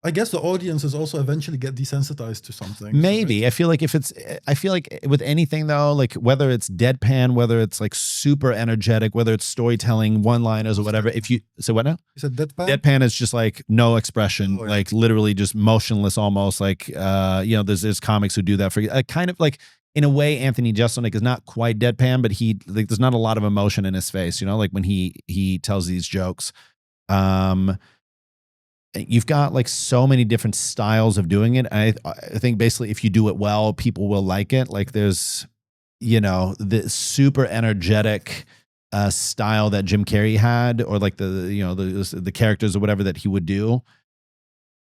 I guess the audiences also eventually get desensitized to something. Maybe. Right? I feel like with anything though, like whether it's deadpan, whether it's like super energetic, whether it's storytelling, one-liners or whatever. If you say what now? You said deadpan? Deadpan is just like no expression, like literally just motionless almost. Like, you know, there's comics who do that for kind of like, in a way, Anthony Jeselnik is not quite deadpan, but there's not a lot of emotion in his face, you know, like when he tells these jokes. You've got like so many different styles of doing it. I think basically if you do it well, people will like it. Like there's, you know, the super energetic style that Jim Carrey had, or like the characters or whatever that he would do.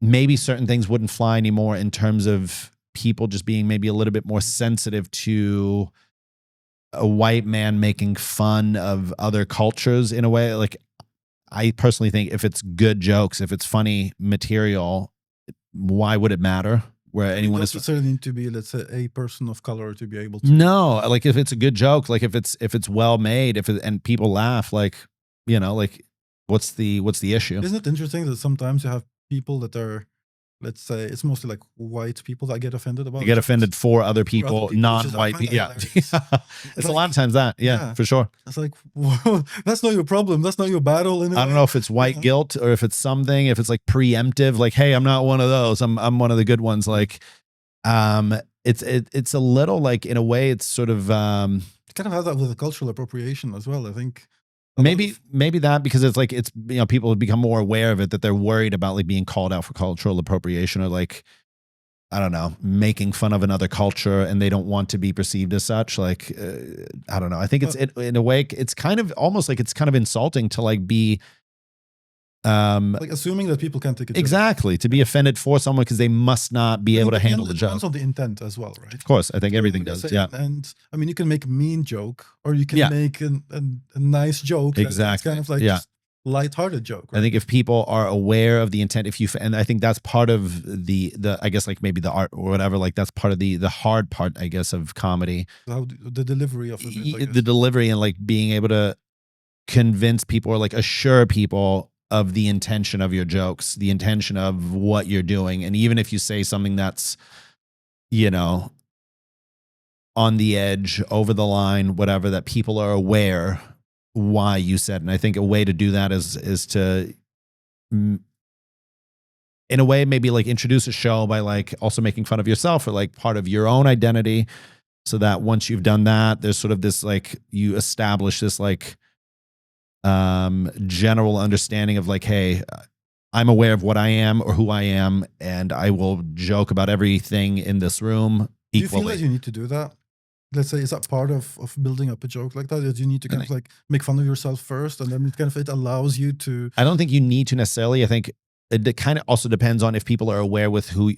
Maybe certain things wouldn't fly anymore in terms of people just being maybe a little bit more sensitive to a white man making fun of other cultures in a way. Like, I personally think if it's good jokes, if it's funny material, why would it matter where anyone doesn't is? necessarily need to be, let's say, a person of color to be able to. No, like if it's a good joke, like if it's well made, and people laugh, like, you know, like what's the issue? Isn't it interesting that sometimes you have people that are, let's say, it's mostly like white people that get offended about. You get offended for other people, which is- non-white I people. find that Yeah, hilarious. it's a lot of times that. Yeah, for sure. It's like, whoa, that's not your problem. That's not your battle. I don't know if it's white guilt or if it's something. If it's like preemptive, like, hey, I'm not one of those. I'm one of the good ones. Like, it's a little like, in a way, it's sort of it kind of has that with the cultural appropriation as well. I think maybe that, because it's like, it's, you know, people have become more aware of it, that they're worried about like being called out for cultural appropriation, or like, I don't know, making fun of another culture, and they don't want to be perceived as such. Like, I don't know. I think in a way, it's kind of almost like it's kind of insulting to like be, like assuming that people can't take it. Exactly. To be offended for someone because they must not be able to handle the joke. It depends on the intent as well, right? Of course. I think everything does. Yeah. And I mean, you can make a mean joke, or you can make a nice joke. Exactly. It's kind of like just lighthearted joke. Right? I think if people are aware of the intent, and I think that's part of the I guess like maybe the art or whatever, like that's part of the hard part, I guess, of comedy. How the delivery of it. The delivery, and like being able to convince people, or like assure people of the intention of your jokes, the intention of what you're doing. And even if you say something that's, you know, on the edge, over the line, whatever, that people are aware why you said. And I think a way to do that is to, in a way, maybe like introduce a show by like also making fun of yourself, or like part of your own identity, so that once you've done that, there's sort of this like, you establish this like general understanding of like, hey, I'm aware of what I am or who I am, and I will joke about everything in this room equally. Do you feel like you need to do that? Let's say, is that part of building up a joke like that? You need to kind of like make fun of yourself first, and then it allows you to. I don't think you need to necessarily. I think it kind of also depends on if people are aware with who,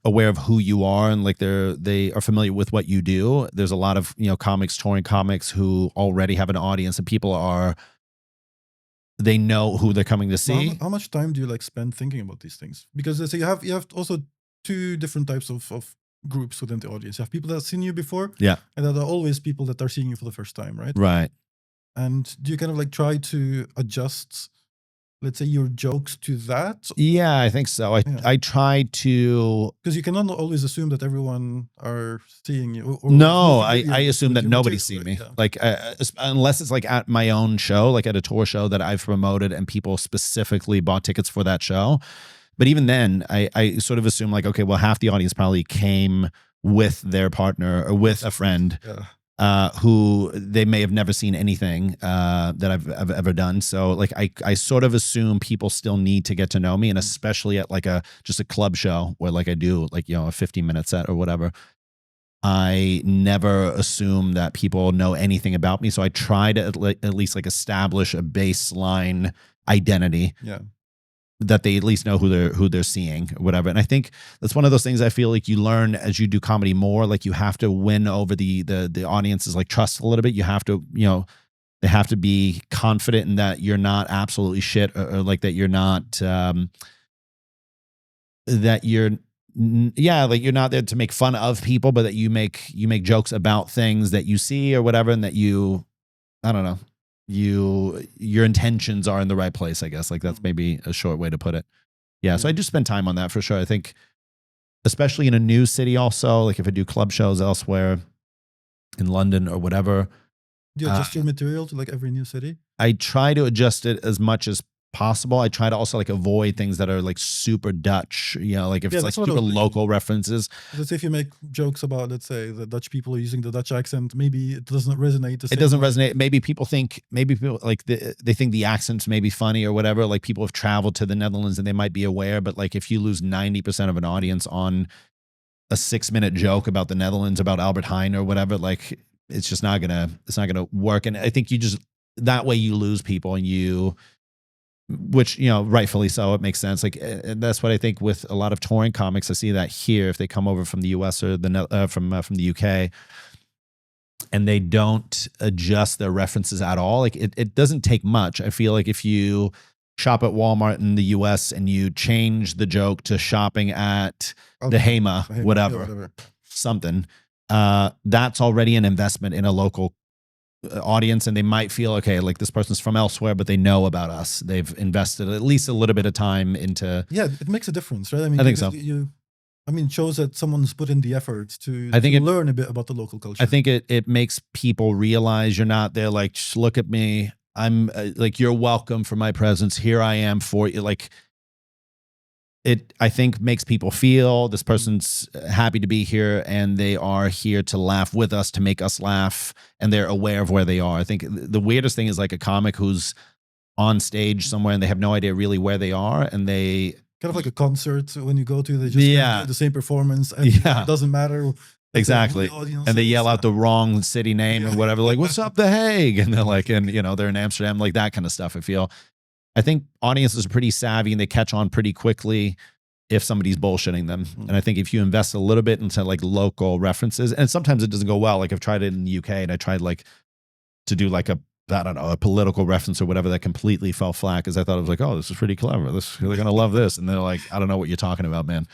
aware of who you are, and like they are familiar with what you do. There's a lot of, you know, touring comics who already have an audience, and people they know who they're coming to see. Well, how much time do you like spend thinking about these things? Because let's say you have also two different types of groups within the audience. You have people that have seen you before, and there are always people that are seeing you for the first time, right? Right. And do you kind of like try to adjust, let's say, your jokes to that? Yeah, I think so. I try to, because you cannot always assume that everyone are seeing you. No, I assume that nobody's seen me. Yeah. Like unless it's like at my own show, like at a tour show that I've promoted and people specifically bought tickets for that show. But even then, I sort of assume like, okay, well, half the audience probably came with their partner or with a friend. Who they may have never seen anything that I've ever done. So like I sort of assume people still need to get to know me, and especially at like just a club show where like I do like, you know, a 15-minute set or whatever. I never assume that people know anything about me. So I try to at least like establish a baseline identity. Yeah. That they at least know who they're seeing or whatever. And I think that's one of those things I feel like you learn as you do comedy more. Like you have to win over the audience's like trust a little bit. You have to, you know, they have to be confident in that you're not absolutely shit, or like that you're not like you're not there to make fun of people, but that you make jokes about things that you see or whatever, and that you, I don't know, your intentions are in the right place, I guess. Like that's maybe a short way to put it. Yeah. So I do spend time on that for sure. I think especially in a new city also, like if I do club shows elsewhere in London or whatever. Do you adjust your material to like every new city? I try to adjust it as much as possible. I try to also like avoid things that are like super Dutch, you know, like if it's like super local references. Let's say if you make jokes about, let's say, the Dutch people are using the Dutch accent, maybe it doesn't resonate. It doesn't resonate. Maybe people like they think the accents may be funny or whatever. Like people have traveled to the Netherlands and they might be aware, but like if you lose 90% of an audience on a 6-minute joke about the Netherlands, about Albert Heijn or whatever, like it's just not gonna work. And I think you just, that way you lose people, and which, you know, rightfully so, it makes sense. Like, and that's what I think with a lot of touring comics. I see that here, if they come over from the US or from the UK, and they don't adjust their references at all, like it doesn't take much. I feel like if you shop at Walmart in the US and you change the joke to shopping at the Hema, whatever, something, that's already an investment in a local audience, and they might feel, okay, like this person's from elsewhere, but they know about us. They've invested at least a little bit of time into. Yeah, it makes a difference, right? I mean, I think so. It shows that someone's put in the effort to learn a bit about the local culture. I think it makes people realize you're not there like, look at me, I'm like, you're welcome for my presence. Here I am for you. Like, it, I think, makes people feel this person's happy to be here and they are here to laugh with us, to make us laugh, and they're aware of where they are. I think the weirdest thing is like a comic who's on stage somewhere and they have no idea really where they are, and they kind of like a concert when you go to, they just do the same performance, and it doesn't matter. Exactly. And they yell out the wrong city name or whatever, like, what's up, The Hague? And they're like, and you know, they're in Amsterdam, like that kind of stuff. I think audiences are pretty savvy and they catch on pretty quickly if somebody's bullshitting them. And I think if you invest a little bit into like local references, and sometimes it doesn't go well. Like I've tried it in the UK and I tried like to do like a political reference or whatever that completely fell flat because I thought it was like, oh, this is pretty clever. They're going to love this. And they're like, I don't know what you're talking about, man.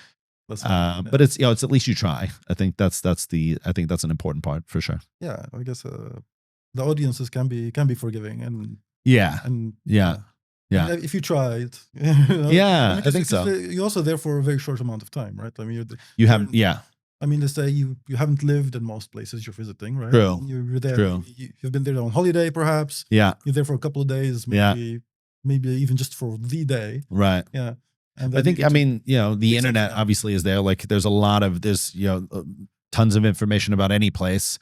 But it's, you know, it's at least you try. I think that's an important part for sure. Yeah. I guess the audiences can be forgiving and if you try it, I think so. You're also there for a very short amount of time, right? I mean, I mean, let's say you haven't lived in most places you're visiting, right? True. You're there. True. You've been there on holiday, perhaps. Yeah. You're there for a couple of days, maybe even just for the day. Right. Yeah. And I think, I mean, you know, the internet obviously is there. Like, there's you know, tons of information about any place,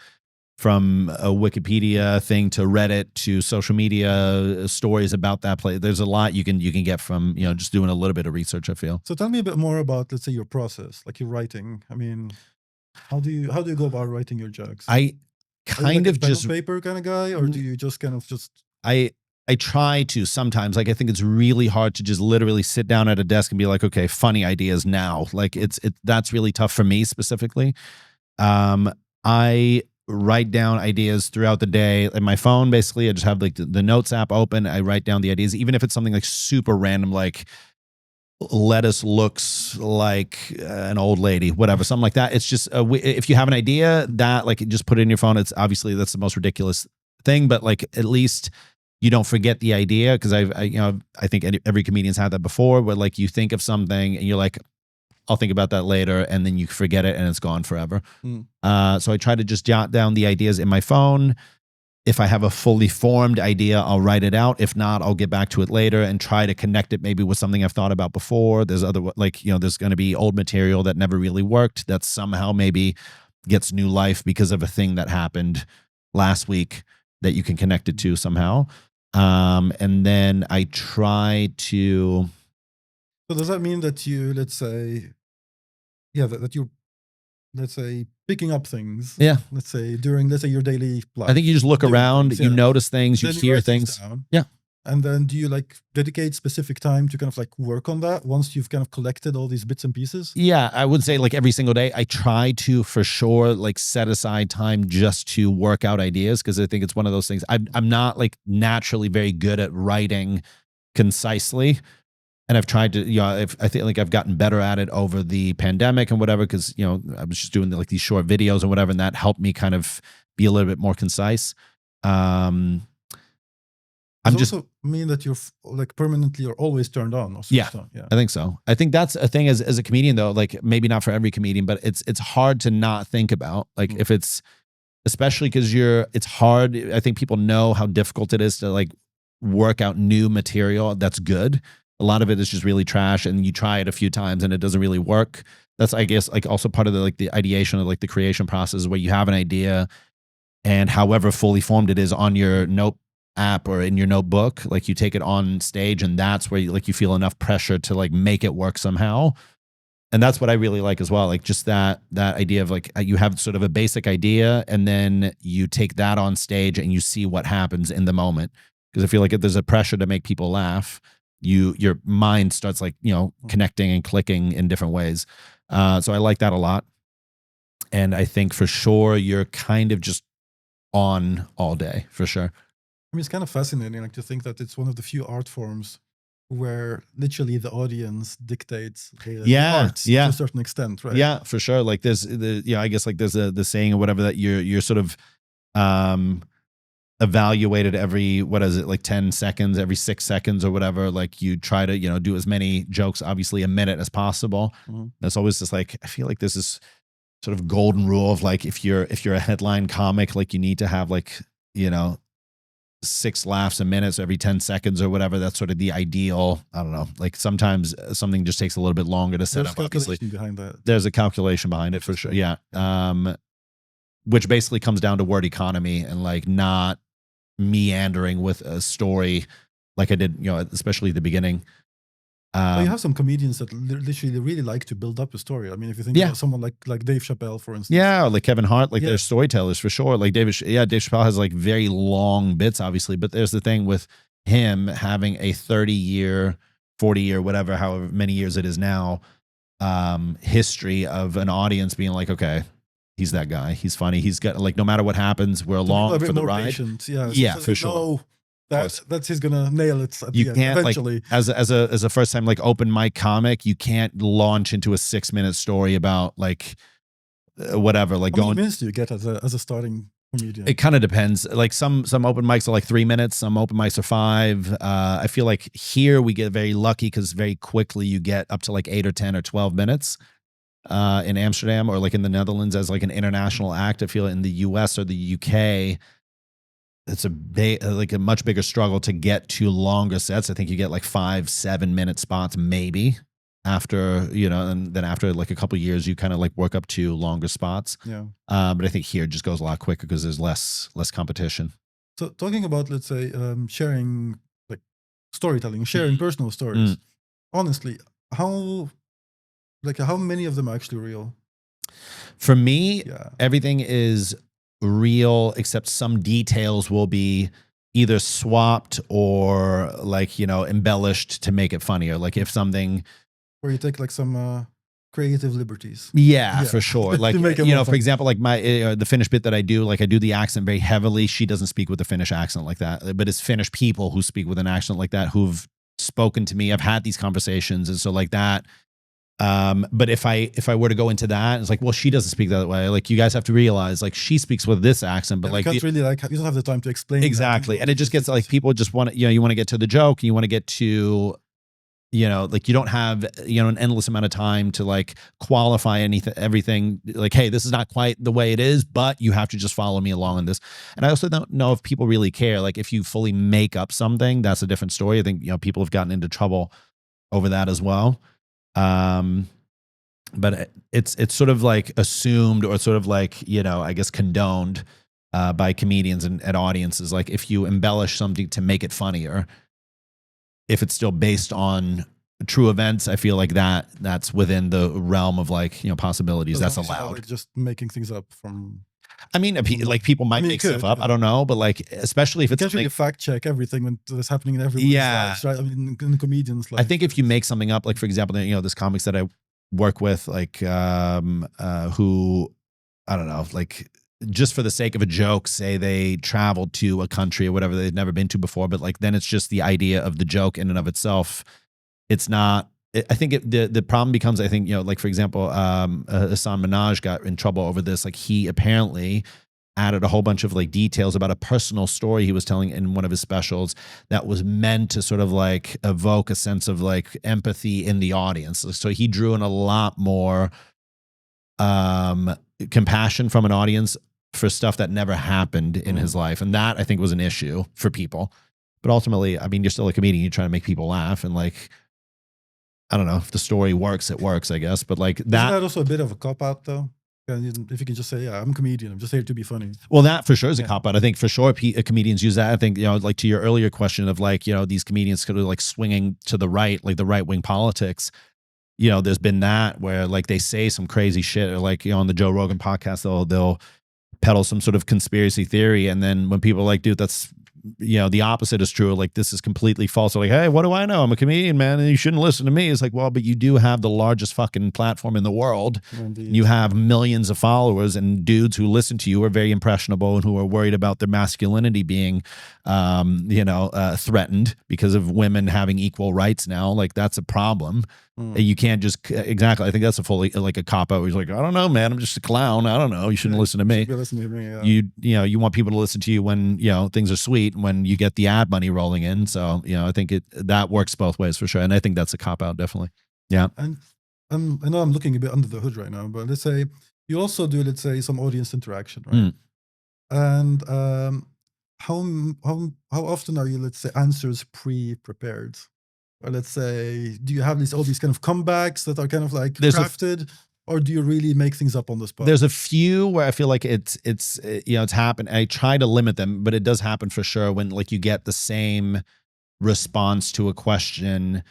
from a Wikipedia thing to Reddit to social media stories about that place. There's a lot you can get from, you know, just doing a little bit of research, I feel. So tell me a bit more about, let's say, your process, like your writing. I mean, how do you go about writing your jokes? I kind of just paper kind of guy, or do you just kind of just? I try to sometimes. Like, I think it's really hard to just literally sit down at a desk and be like, okay, funny ideas now. Like that's really tough for me specifically. I write down ideas throughout the day in my phone. Basically, I just have like the notes app open. I write down the ideas, even if it's something like super random, like lettuce looks like an old lady, whatever, something like that. It's just if you have an idea, that like just put it in your phone. It's obviously that's the most ridiculous thing, but like at least you don't forget the idea, because I think every comedian's had that before, where like you think of something and you're like, I'll think about that later, and then you forget it and it's gone forever. So I try to just jot down the ideas in my phone. If I have a fully formed idea, I'll write it out. If not, I'll get back to it later and try to connect it maybe with something I've thought about before. There's other, like, you know, there's going to be old material that never really worked that somehow maybe gets new life because of a thing that happened last week that you can connect it to somehow. And then I try to. So does that mean that you, let's say, that you're, let's say, picking up things? Yeah. Let's say during, your daily life. I think you just look around, you notice things, you hear things. Yeah. And then do you like dedicate specific time to kind of like work on that once you've kind of collected all these bits and pieces? Yeah, I would say like every single day, I try to for sure like set aside time just to work out ideas, because I think it's one of those things. I'm not like naturally very good at writing concisely. And I've tried to, you know, I think like I've gotten better at it over the pandemic and whatever, because, you know, I was just doing like these short videos and whatever, and that helped me kind of be a little bit more concise. Does also mean that you're like permanently or always turned on? Or yeah, I think so. I think that's a thing as a comedian though, like maybe not for every comedian, but it's hard to not think about, like if it's, especially because it's hard. I think people know how difficult it is to like work out new material that's good. A lot of it is just really trash, and you try it a few times and it doesn't really work. That's, I guess, like also part of the like the ideation of like the creation process, where you have an idea, and however fully formed it is on your note app or in your notebook, like you take it on stage, and that's where you feel enough pressure to like make it work somehow. And that's what I really like as well. Like just that idea of like you have sort of a basic idea, and then you take that on stage and you see what happens in the moment. Because I feel like if there's a pressure to make people laugh, your mind starts like, you know, connecting and clicking in different ways. So I like that a lot. And I think for sure you're kind of just on all day, for sure. I mean, it's kind of fascinating, like to think that it's one of the few art forms where literally the audience dictates the Yeah, art to a certain extent, right? Yeah, for sure. Like there's I guess like there's the saying or whatever that you're sort of evaluated every, what is it, like 10 seconds, every 6 seconds or whatever. Like you try to, do as many jokes, obviously a minute as possible. That's always just like, I feel like this is sort of golden rule of like, if you're a headline comic, like you need to have like, 6 laughs a minute, so every 10 seconds or whatever. That's sort of the ideal. I don't know. Like sometimes something just takes a little bit longer to set up. Obviously, behind that. There's a calculation behind it for sure. Yeah. Which basically comes down to word economy and like not meandering with a story like I did, especially at the beginning. Well, you have some comedians that literally really like to build up a story. I mean, if you think about someone like Dave Chappelle, for instance. Yeah, or like Kevin Hart, like they're storytellers for sure. Like Dave Chappelle has like very long bits, obviously, but there's the thing with him having a 30-year, 40-year, whatever, however many years it is now, history of an audience being like, okay, he's that guy. He's funny. He's got like, no matter what happens, we're along for the ride. Patient. Yeah, for sure. That's he's gonna nail it at you the can't end, eventually. Like, as a first time like open mic comic, you can't launch into a 6-minute story about like whatever. Like how many minutes do you get as a starting comedian? It kind of depends. Like some open mics are like 3 minutes, some open mics are 5. I feel like here we get very lucky because very quickly you get up to like 8 or 10 or 12 minutes. In Amsterdam or like in the Netherlands as like an international act. I feel in the US or the UK, it's like a much bigger struggle to get to longer sets. I think you get like 5-7 minute spots maybe after, and then after like a couple of years, you kind of like work up to longer spots. Yeah. But I think here it just goes a lot quicker because there's less competition. So talking about, let's say, sharing like storytelling, sharing personal stories, honestly, how many of them are actually real? For me, everything is real except some details will be either swapped or like, embellished to make it funnier. Like if something where you take like some creative liberties. Yeah, for sure. Like, for example, like my the Finnish bit that I do, like I do the accent very heavily. She doesn't speak with a Finnish accent like that, but it's Finnish people who speak with an accent like that who've spoken to me. I've had these conversations, and so like that. But if I were to go into that, it's like, well, she doesn't speak that way. Like you guys have to realize, like she speaks with this accent, but like you really you don't have the time to explain exactly. And it just gets like people just want to, you want to get to the joke, and you want to get to, like you don't have, an endless amount of time to like qualify everything. Like, hey, this is not quite the way it is, but you have to just follow me along on this. And I also don't know if people really care. Like if you fully make up something, that's a different story. I think, people have gotten into trouble over that as well. But it's sort of like assumed or sort of like, I guess condoned by comedians and audiences. Like if you embellish something to make it funnier, if it's still based on true events, I feel like that's within the realm of like, possibilities. That's allowed. Like just making things up from. I mean, like people might make stuff up. I don't know, but like, especially if it's something, you fact check everything when that's happening in everyone's lives, right? I mean, in comedians, like, I think if you make something up, like for example, there's comics that I work with, like who, I don't know, like just for the sake of a joke, say they traveled to a country or whatever they'd never been to before, but like then it's just the idea of the joke in and of itself. It's not. I think the problem becomes, I think, like for example, Hassan Minhaj got in trouble over this. Like he apparently added a whole bunch of like details about a personal story he was telling in one of his specials that was meant to sort of like evoke a sense of like empathy in the audience. So he drew in a lot more compassion from an audience for stuff that never happened in his life. And that I think was an issue for people. But ultimately, I mean, you're still a comedian. You're trying to make people laugh, and like, I don't know if the story works, it works, I guess. But like that. Isn't that also a bit of a cop-out though? If you can just say, yeah, I'm a comedian, I'm just here to be funny. Well, that for sure is a cop-out. I think for sure comedians use that. I think, like to your earlier question of like, these comedians could be like swinging to the right, like the right-wing politics. There's been that where like they say some crazy shit, or like, on the Joe Rogan podcast, they'll peddle some sort of conspiracy theory. And then when people are like, dude, that's the opposite is true. Like, this is completely false. Like, hey, what do I know? I'm a comedian, man, and you shouldn't listen to me. It's like, well, but you do have the largest fucking platform in the world. Indeed. You have millions of followers, and dudes who listen to you are very impressionable and who are worried about their masculinity being, threatened because of women having equal rights now. Like, that's a problem. You can't just exactly. I think that's a fully like a cop out. He's like, I don't know, man. I'm just a clown. I don't know. You shouldn't listen to me. You want people to listen to you when things are sweet, when you get the ad money rolling in. So I think that works both ways for sure. And I think that's a cop out, definitely. Yeah. And I know I'm looking a bit under the hood right now, but let's say you also do, let's say, some audience interaction, right? And how often are you, let's say, answers pre-prepared? Or let's say, do you have all these kind of comebacks that are kind of like crafted, or do you really make things up on the spot? There's a few where I feel like it's happened. I try to limit them, but it does happen for sure when like you get the same response to a question,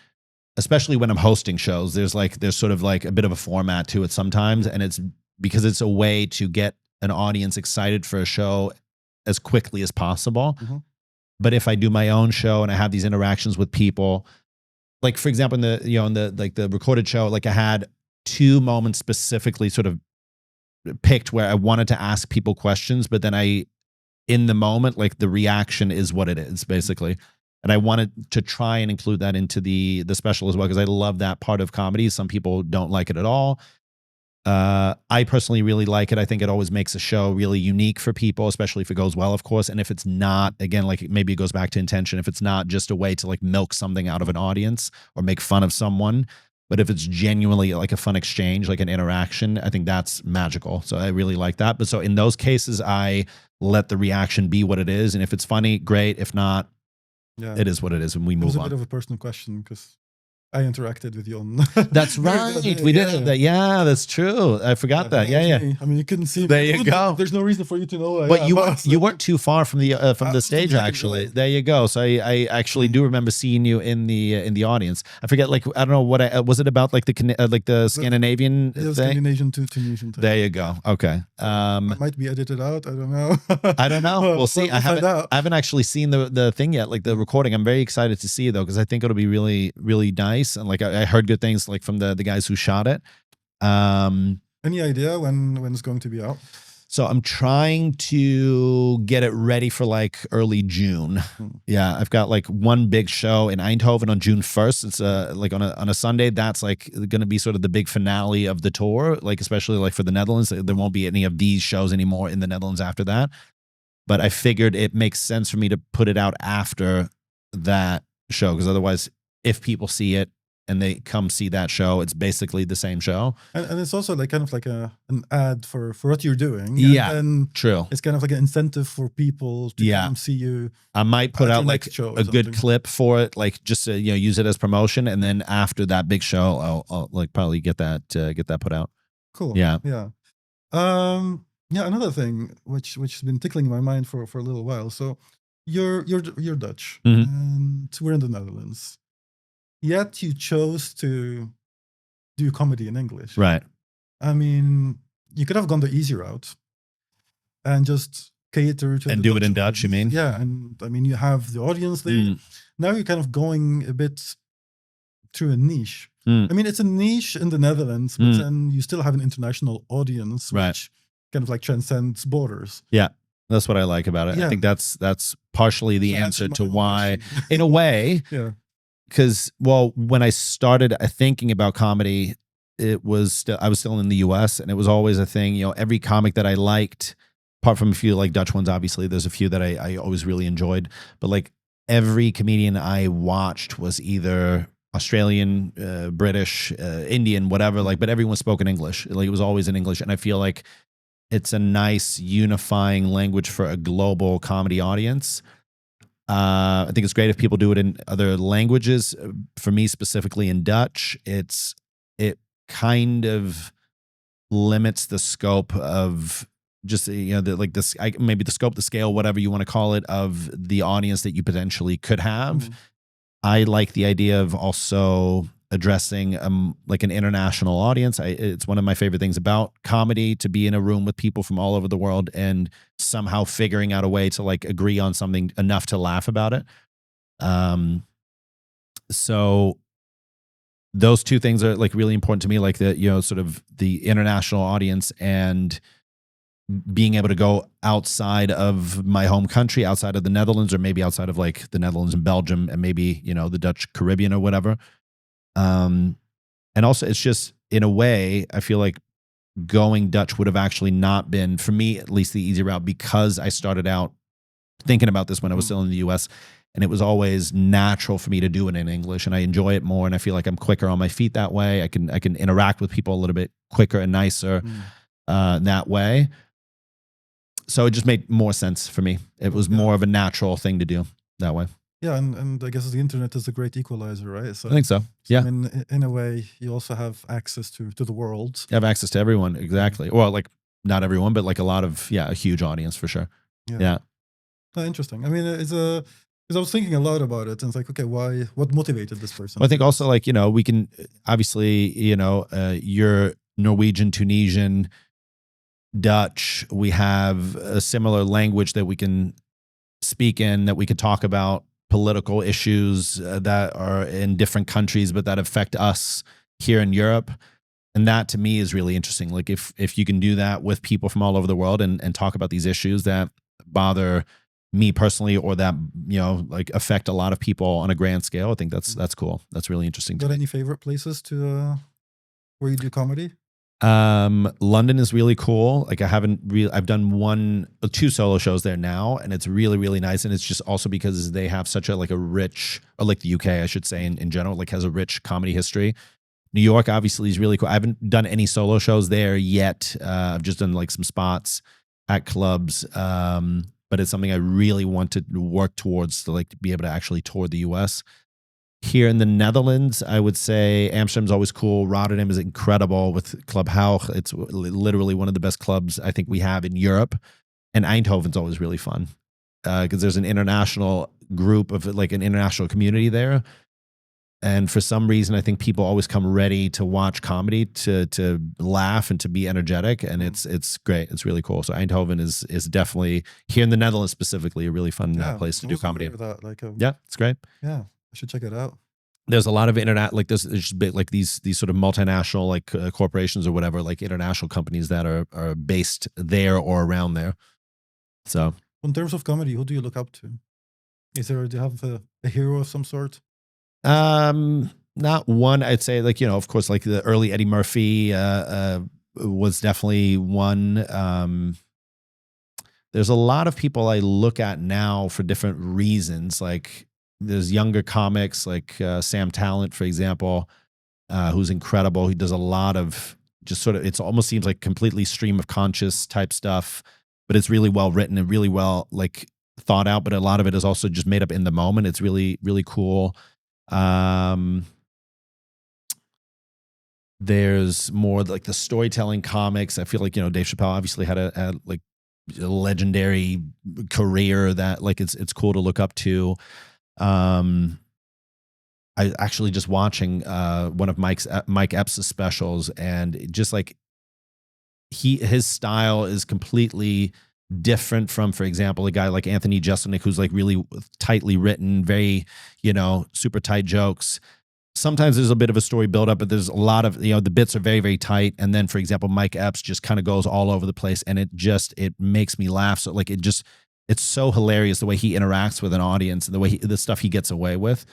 especially when I'm hosting shows. There's sort of like a bit of a format to it sometimes, and it's because it's a way to get an audience excited for a show as quickly as possible. But if I do my own show and I have these interactions with people, like for example, in the recorded show, like I had 2 moments specifically sort of picked where I wanted to ask people questions, but then in the moment, like the reaction is what it is basically. And I wanted to try and include that into the special as well, because I love that part of comedy. Some people don't like it at all. I personally really like it. I think it always makes a show really unique for people, especially if it goes well, of course. And if it's not, again, like maybe it goes back to intention. If it's not just a way to like milk something out of an audience or make fun of someone, but if it's genuinely like a fun exchange, like an interaction, I think that's magical. So I really like that. But so in those cases, I let the reaction be what it is. And if it's funny, great. If not, it is what it is, and we move on. It was a bit of a personal question because I interacted with you on. That's right. We did have that. Yeah, that's true. I forgot that. Yeah. I mean, you couldn't see. There you go. There's no reason for you to know. But you weren't too far from the stage, actually. There you go. So I actually do remember seeing you in the audience. I forget, like, I don't know what was it about, like the Scandinavian thing? Scandinavian to Tunisian thing. There you go. Okay. It might be edited out. I don't know. I don't know. We'll see. I haven't actually seen the thing yet, like the recording. I'm very excited to see it though, because I think it'll be really, really nice. And like I heard good things like from the guys who shot it. Any idea when it's going to be out? So I'm trying to get it ready for like early June. Yeah, I've got like one big show in Eindhoven on June 1st. It's like on a Sunday. That's like going to be sort of the big finale of the tour, like especially like for the Netherlands. There won't be any of these shows anymore in the Netherlands after that. But I figured it makes sense for me to put it out after that show, because otherwise, if people see it and they come see that show, it's basically the same show. And it's also like kind of like an ad for what you're doing. And true. It's kind of like an incentive for people to come see you. I might put out like a good clip for it, like just to, use it as promotion. And then after that big show, I'll like probably get that put out. Cool. Yeah. Yeah. Another thing which has been tickling my mind for a little while. So you're Dutch and we're in the Netherlands. Yet you chose to do comedy in English. Right. I mean, you could have gone the easy route and just cater to and do it in Dutch, you mean? Yeah, and I mean, you have the audience there. Now you're kind of going a bit through a niche. I mean, it's a niche in the Netherlands, but then you still have an international audience, which kind of like transcends borders. Yeah. That's what I like about it. Yeah. I think that's partially the answer to why, in a way. Yeah. Because, well, when I started thinking about comedy, I was still in the US, and it was always a thing, every comic that I liked, apart from a few like Dutch ones, obviously, there's a few that I always really enjoyed, but like every comedian I watched was either Australian, British, Indian, whatever, like, but everyone spoke in English. Like it was always in English. And I feel like it's a nice unifying language for a global comedy audience. I think it's great if people do it in other languages. For me, specifically in Dutch, it kind of limits the scope of just maybe the scope, the scale, whatever you want to call it, of the audience that you potentially could have. I like the idea of also addressing like an international audience. It's one of my favorite things about comedy, to be in a room with people from all over the world and somehow figuring out a way to like agree on something enough to laugh about it. So those two things are like really important to me, like the, you know, sort of the international audience and being able to go outside of my home country, outside of the Netherlands, or maybe outside of like the Netherlands and Belgium and maybe, you know, the Dutch Caribbean or whatever. And also it's just, in a way, I feel like going Dutch would have actually not been, for me at least, the easy route, because I started out thinking about this when I was still in the US, and it was always natural for me to do it in English, and I enjoy it more, and I feel like I'm quicker on my feet that way. I can interact with people a little bit quicker and nicer that way. So it just made more sense for me. It was more of a natural thing to do that way. Yeah, and I guess the internet is a great equalizer, right? So I think so. Yeah. I mean, in a way, you also have access to the world. You have access to everyone, exactly. Well, like not everyone, but like a lot of, a huge audience for sure. Yeah. Oh, interesting. I mean, it's a, because I was thinking a lot about it, and it's like, okay, why? What motivated this person? Well, I think also, like, you know, we can obviously, you know, you're Norwegian, Tunisian, Dutch. We have a similar language that we can speak in, that we could talk about political issues that are in different countries, but that affect us here in Europe. And that to me is really interesting. Like if you can do that with people from all over the world and talk about these issues that bother me personally, or that, you know, like affect a lot of people on a grand scale, I think that's cool. That's really interesting. Got any favorite places to where you do comedy? London is really cool. Like I've done 2 solo shows there now, and it's really, really nice. And it's just also because they have such a rich, or like the UK, I should say, in general, like has a rich comedy history. New York obviously is really cool. I haven't done any solo shows there yet. I've just done like some spots at clubs. But it's something I really want to work towards, to like be able to actually tour the US. Here in the Netherlands, I would say Amsterdam's always cool. Rotterdam is incredible with Club Haug. It's literally one of the best clubs I think we have in Europe. And Eindhoven's always really fun because there's an international group of, like, an international community there. And for some reason, I think people always come ready to watch comedy, to laugh and to be energetic. And it's great. It's really cool. So Eindhoven is definitely, here in the Netherlands specifically, a really fun place to do comedy. That, like, yeah, it's great. Yeah, I should check it out. There's a lot of internet, like there's just like these sort of multinational, like corporations or whatever, like international companies that are based there or around there. So in terms of comedy, who do you look up to? Do you have a hero of some sort? Not one. I'd say, like, you know, of course, like the early Eddie Murphy was definitely one. There's a lot of people I look at now for different reasons. Like there's younger comics like Sam Talent, for example, who's incredible. He does a lot of just sort of, it almost seems like completely stream of conscious type stuff, but it's really well written and really well, like, thought out. But a lot of it is also just made up in the moment. It's really, really cool. There's more like the storytelling comics. I feel like, you know, Dave Chappelle obviously had a legendary career that, like, it's cool to look up to. I actually just watching one of Mike Epps' specials, and just like his style is completely different from, for example, a guy like Anthony Jeselnik, who's like really tightly written, very, you know, super tight jokes. Sometimes there's a bit of a story build up, but there's a lot of, you know, the bits are very, very tight. And then, for example, Mike Epps just kind of goes all over the place, and it makes me laugh. So like, it's so hilarious the way he interacts with an audience and the way the stuff he gets away with.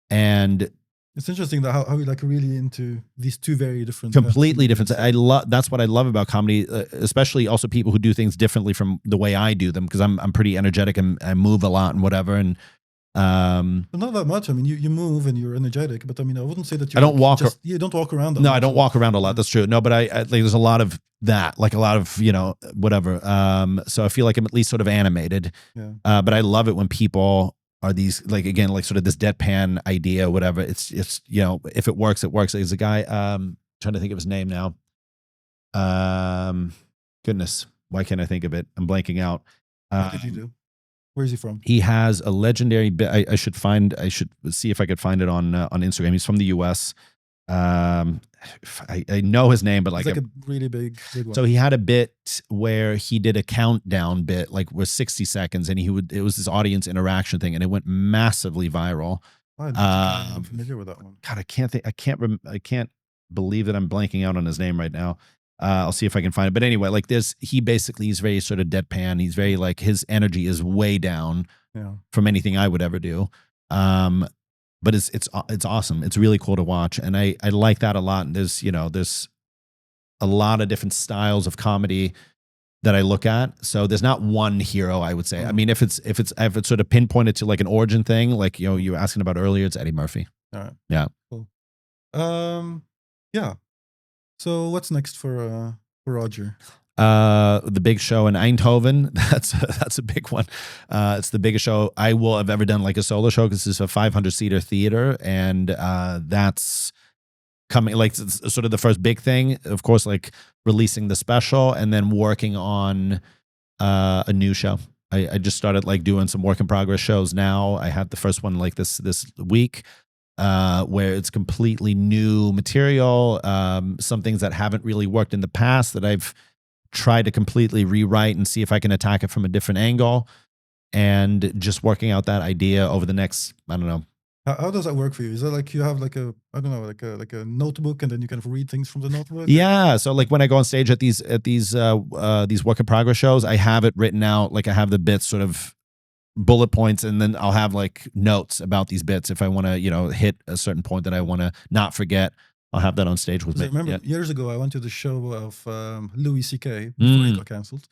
And it's interesting that how you like really into these two very different, completely different. That's what I love about comedy, especially also people who do things differently from the way I do them, because I'm pretty energetic and I move a lot and whatever. And but not that much. I mean, you move and you're energetic, but I mean, I wouldn't say that you don't walk around. No, I don't walk around a lot. That's true. No, but I like, there's a lot of that, like a lot of, you know, whatever. So I feel like I'm at least sort of animated. Yeah. But I love it when people are these, like, again, like sort of this deadpan idea, whatever. It's you know, if it works, it works. There's a guy, trying to think of his name now. Goodness, why can't I think of it? I'm blanking out. What did you do? Where's he from? He has a legendary bit. I should see if I could find it on Instagram. He's from the US. I know his name, but like, It's like a really big one. So he had a bit where he did a countdown bit, like with 60 seconds, and it was this audience interaction thing, and it went massively viral. I'm familiar with that one. God, I can't believe that I'm blanking out on his name right now. I'll see if I can find it. But anyway, like he's very sort of deadpan. He's very like, his energy is way down from anything I would ever do. But it's awesome. It's really cool to watch. And I like that a lot. And there's a lot of different styles of comedy that I look at. So there's not one hero, I would say. I mean, if it's sort of pinpointed to like an origin thing, like, you were asking about earlier, it's Eddie Murphy. All right. Yeah. Cool. Yeah. So what's next for Roger? The big show in Eindhoven. That's a big one. It's the biggest show I will have ever done, like a solo show, because it's a 500-seater theater, and that's coming, like, it's sort of the first big thing. Of course, like releasing the special and then working on a new show. I just started like doing some work in progress shows now. I had the first one like this week. Where it's completely new material, some things that haven't really worked in the past that I've tried to completely rewrite and see if I can attack it from a different angle, and just working out that idea over the next, I don't know. How does that work for you? Is that like you have like a, I don't know, like a notebook, and then you kind of read things from the notebook? Yeah. So like when I go on stage at these work in progress shows, I have it written out. Like I have the bits sort of bullet points, and then I'll have like notes about these bits if I want to, hit a certain point that I want to not forget. I'll have that on stage with me. I remember years ago I went to the show of Louis C.K. before he got cancelled,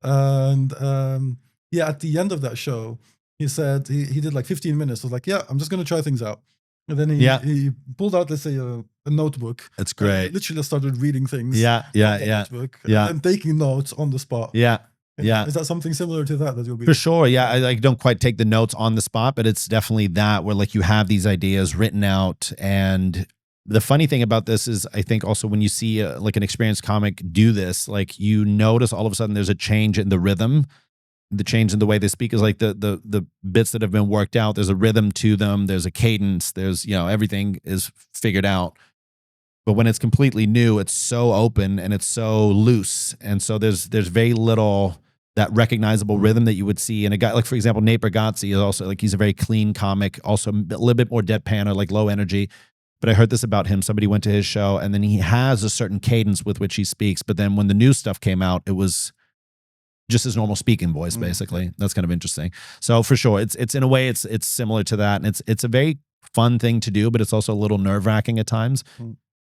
and at the end of that show he said he did like 15 minutes. I was like, yeah, I'm just gonna try things out, and then he pulled out, let's say, a notebook. That's great. Literally started reading things. Notebook, and taking notes on the spot. Yeah. Is that something similar to that you'll be for sure? Yeah, I like don't quite take the notes on the spot, but it's definitely that where like you have these ideas written out. And the funny thing about this is, I think also when you see like an experienced comic do this, like you notice all of a sudden there's a change in the rhythm, the change in the way they speak is like the bits that have been worked out. There's a rhythm to them. There's a cadence. There's everything is figured out. But when it's completely new, it's so open and it's so loose, and so there's very little that recognizable rhythm that you would see in a guy like, for example, Nate Bargatze is also like, he's a very clean comic, also a little bit more deadpan or like low energy. But I heard this about him. Somebody went to his show, and then he has a certain cadence with which he speaks. But then when the new stuff came out, it was just his normal speaking voice, basically. That's kind of interesting. So for sure, it's in a way, it's similar to that, and it's a very fun thing to do, but it's also a little nerve-wracking at times.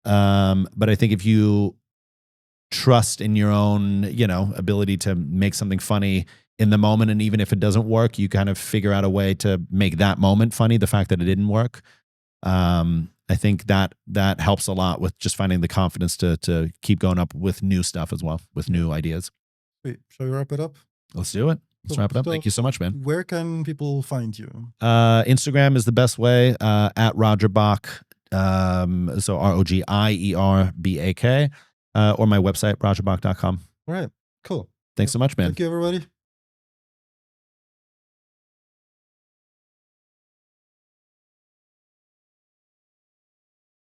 But I think if you trust in your own, ability to make something funny in the moment, and even if it doesn't work, you kind of figure out a way to make that moment funny, the fact that it didn't work. I think that helps a lot with just finding the confidence to keep going up with new stuff as well, with new ideas. Wait, shall we wrap it up? Let's do it. Let's wrap it up. Thank you so much, man. Where can people find you? Instagram is the best way, at Rogier Bak. So ROGIERBAK, or my website, rogerbak.com. All right, cool. Thanks so much, man. Thank you, everybody.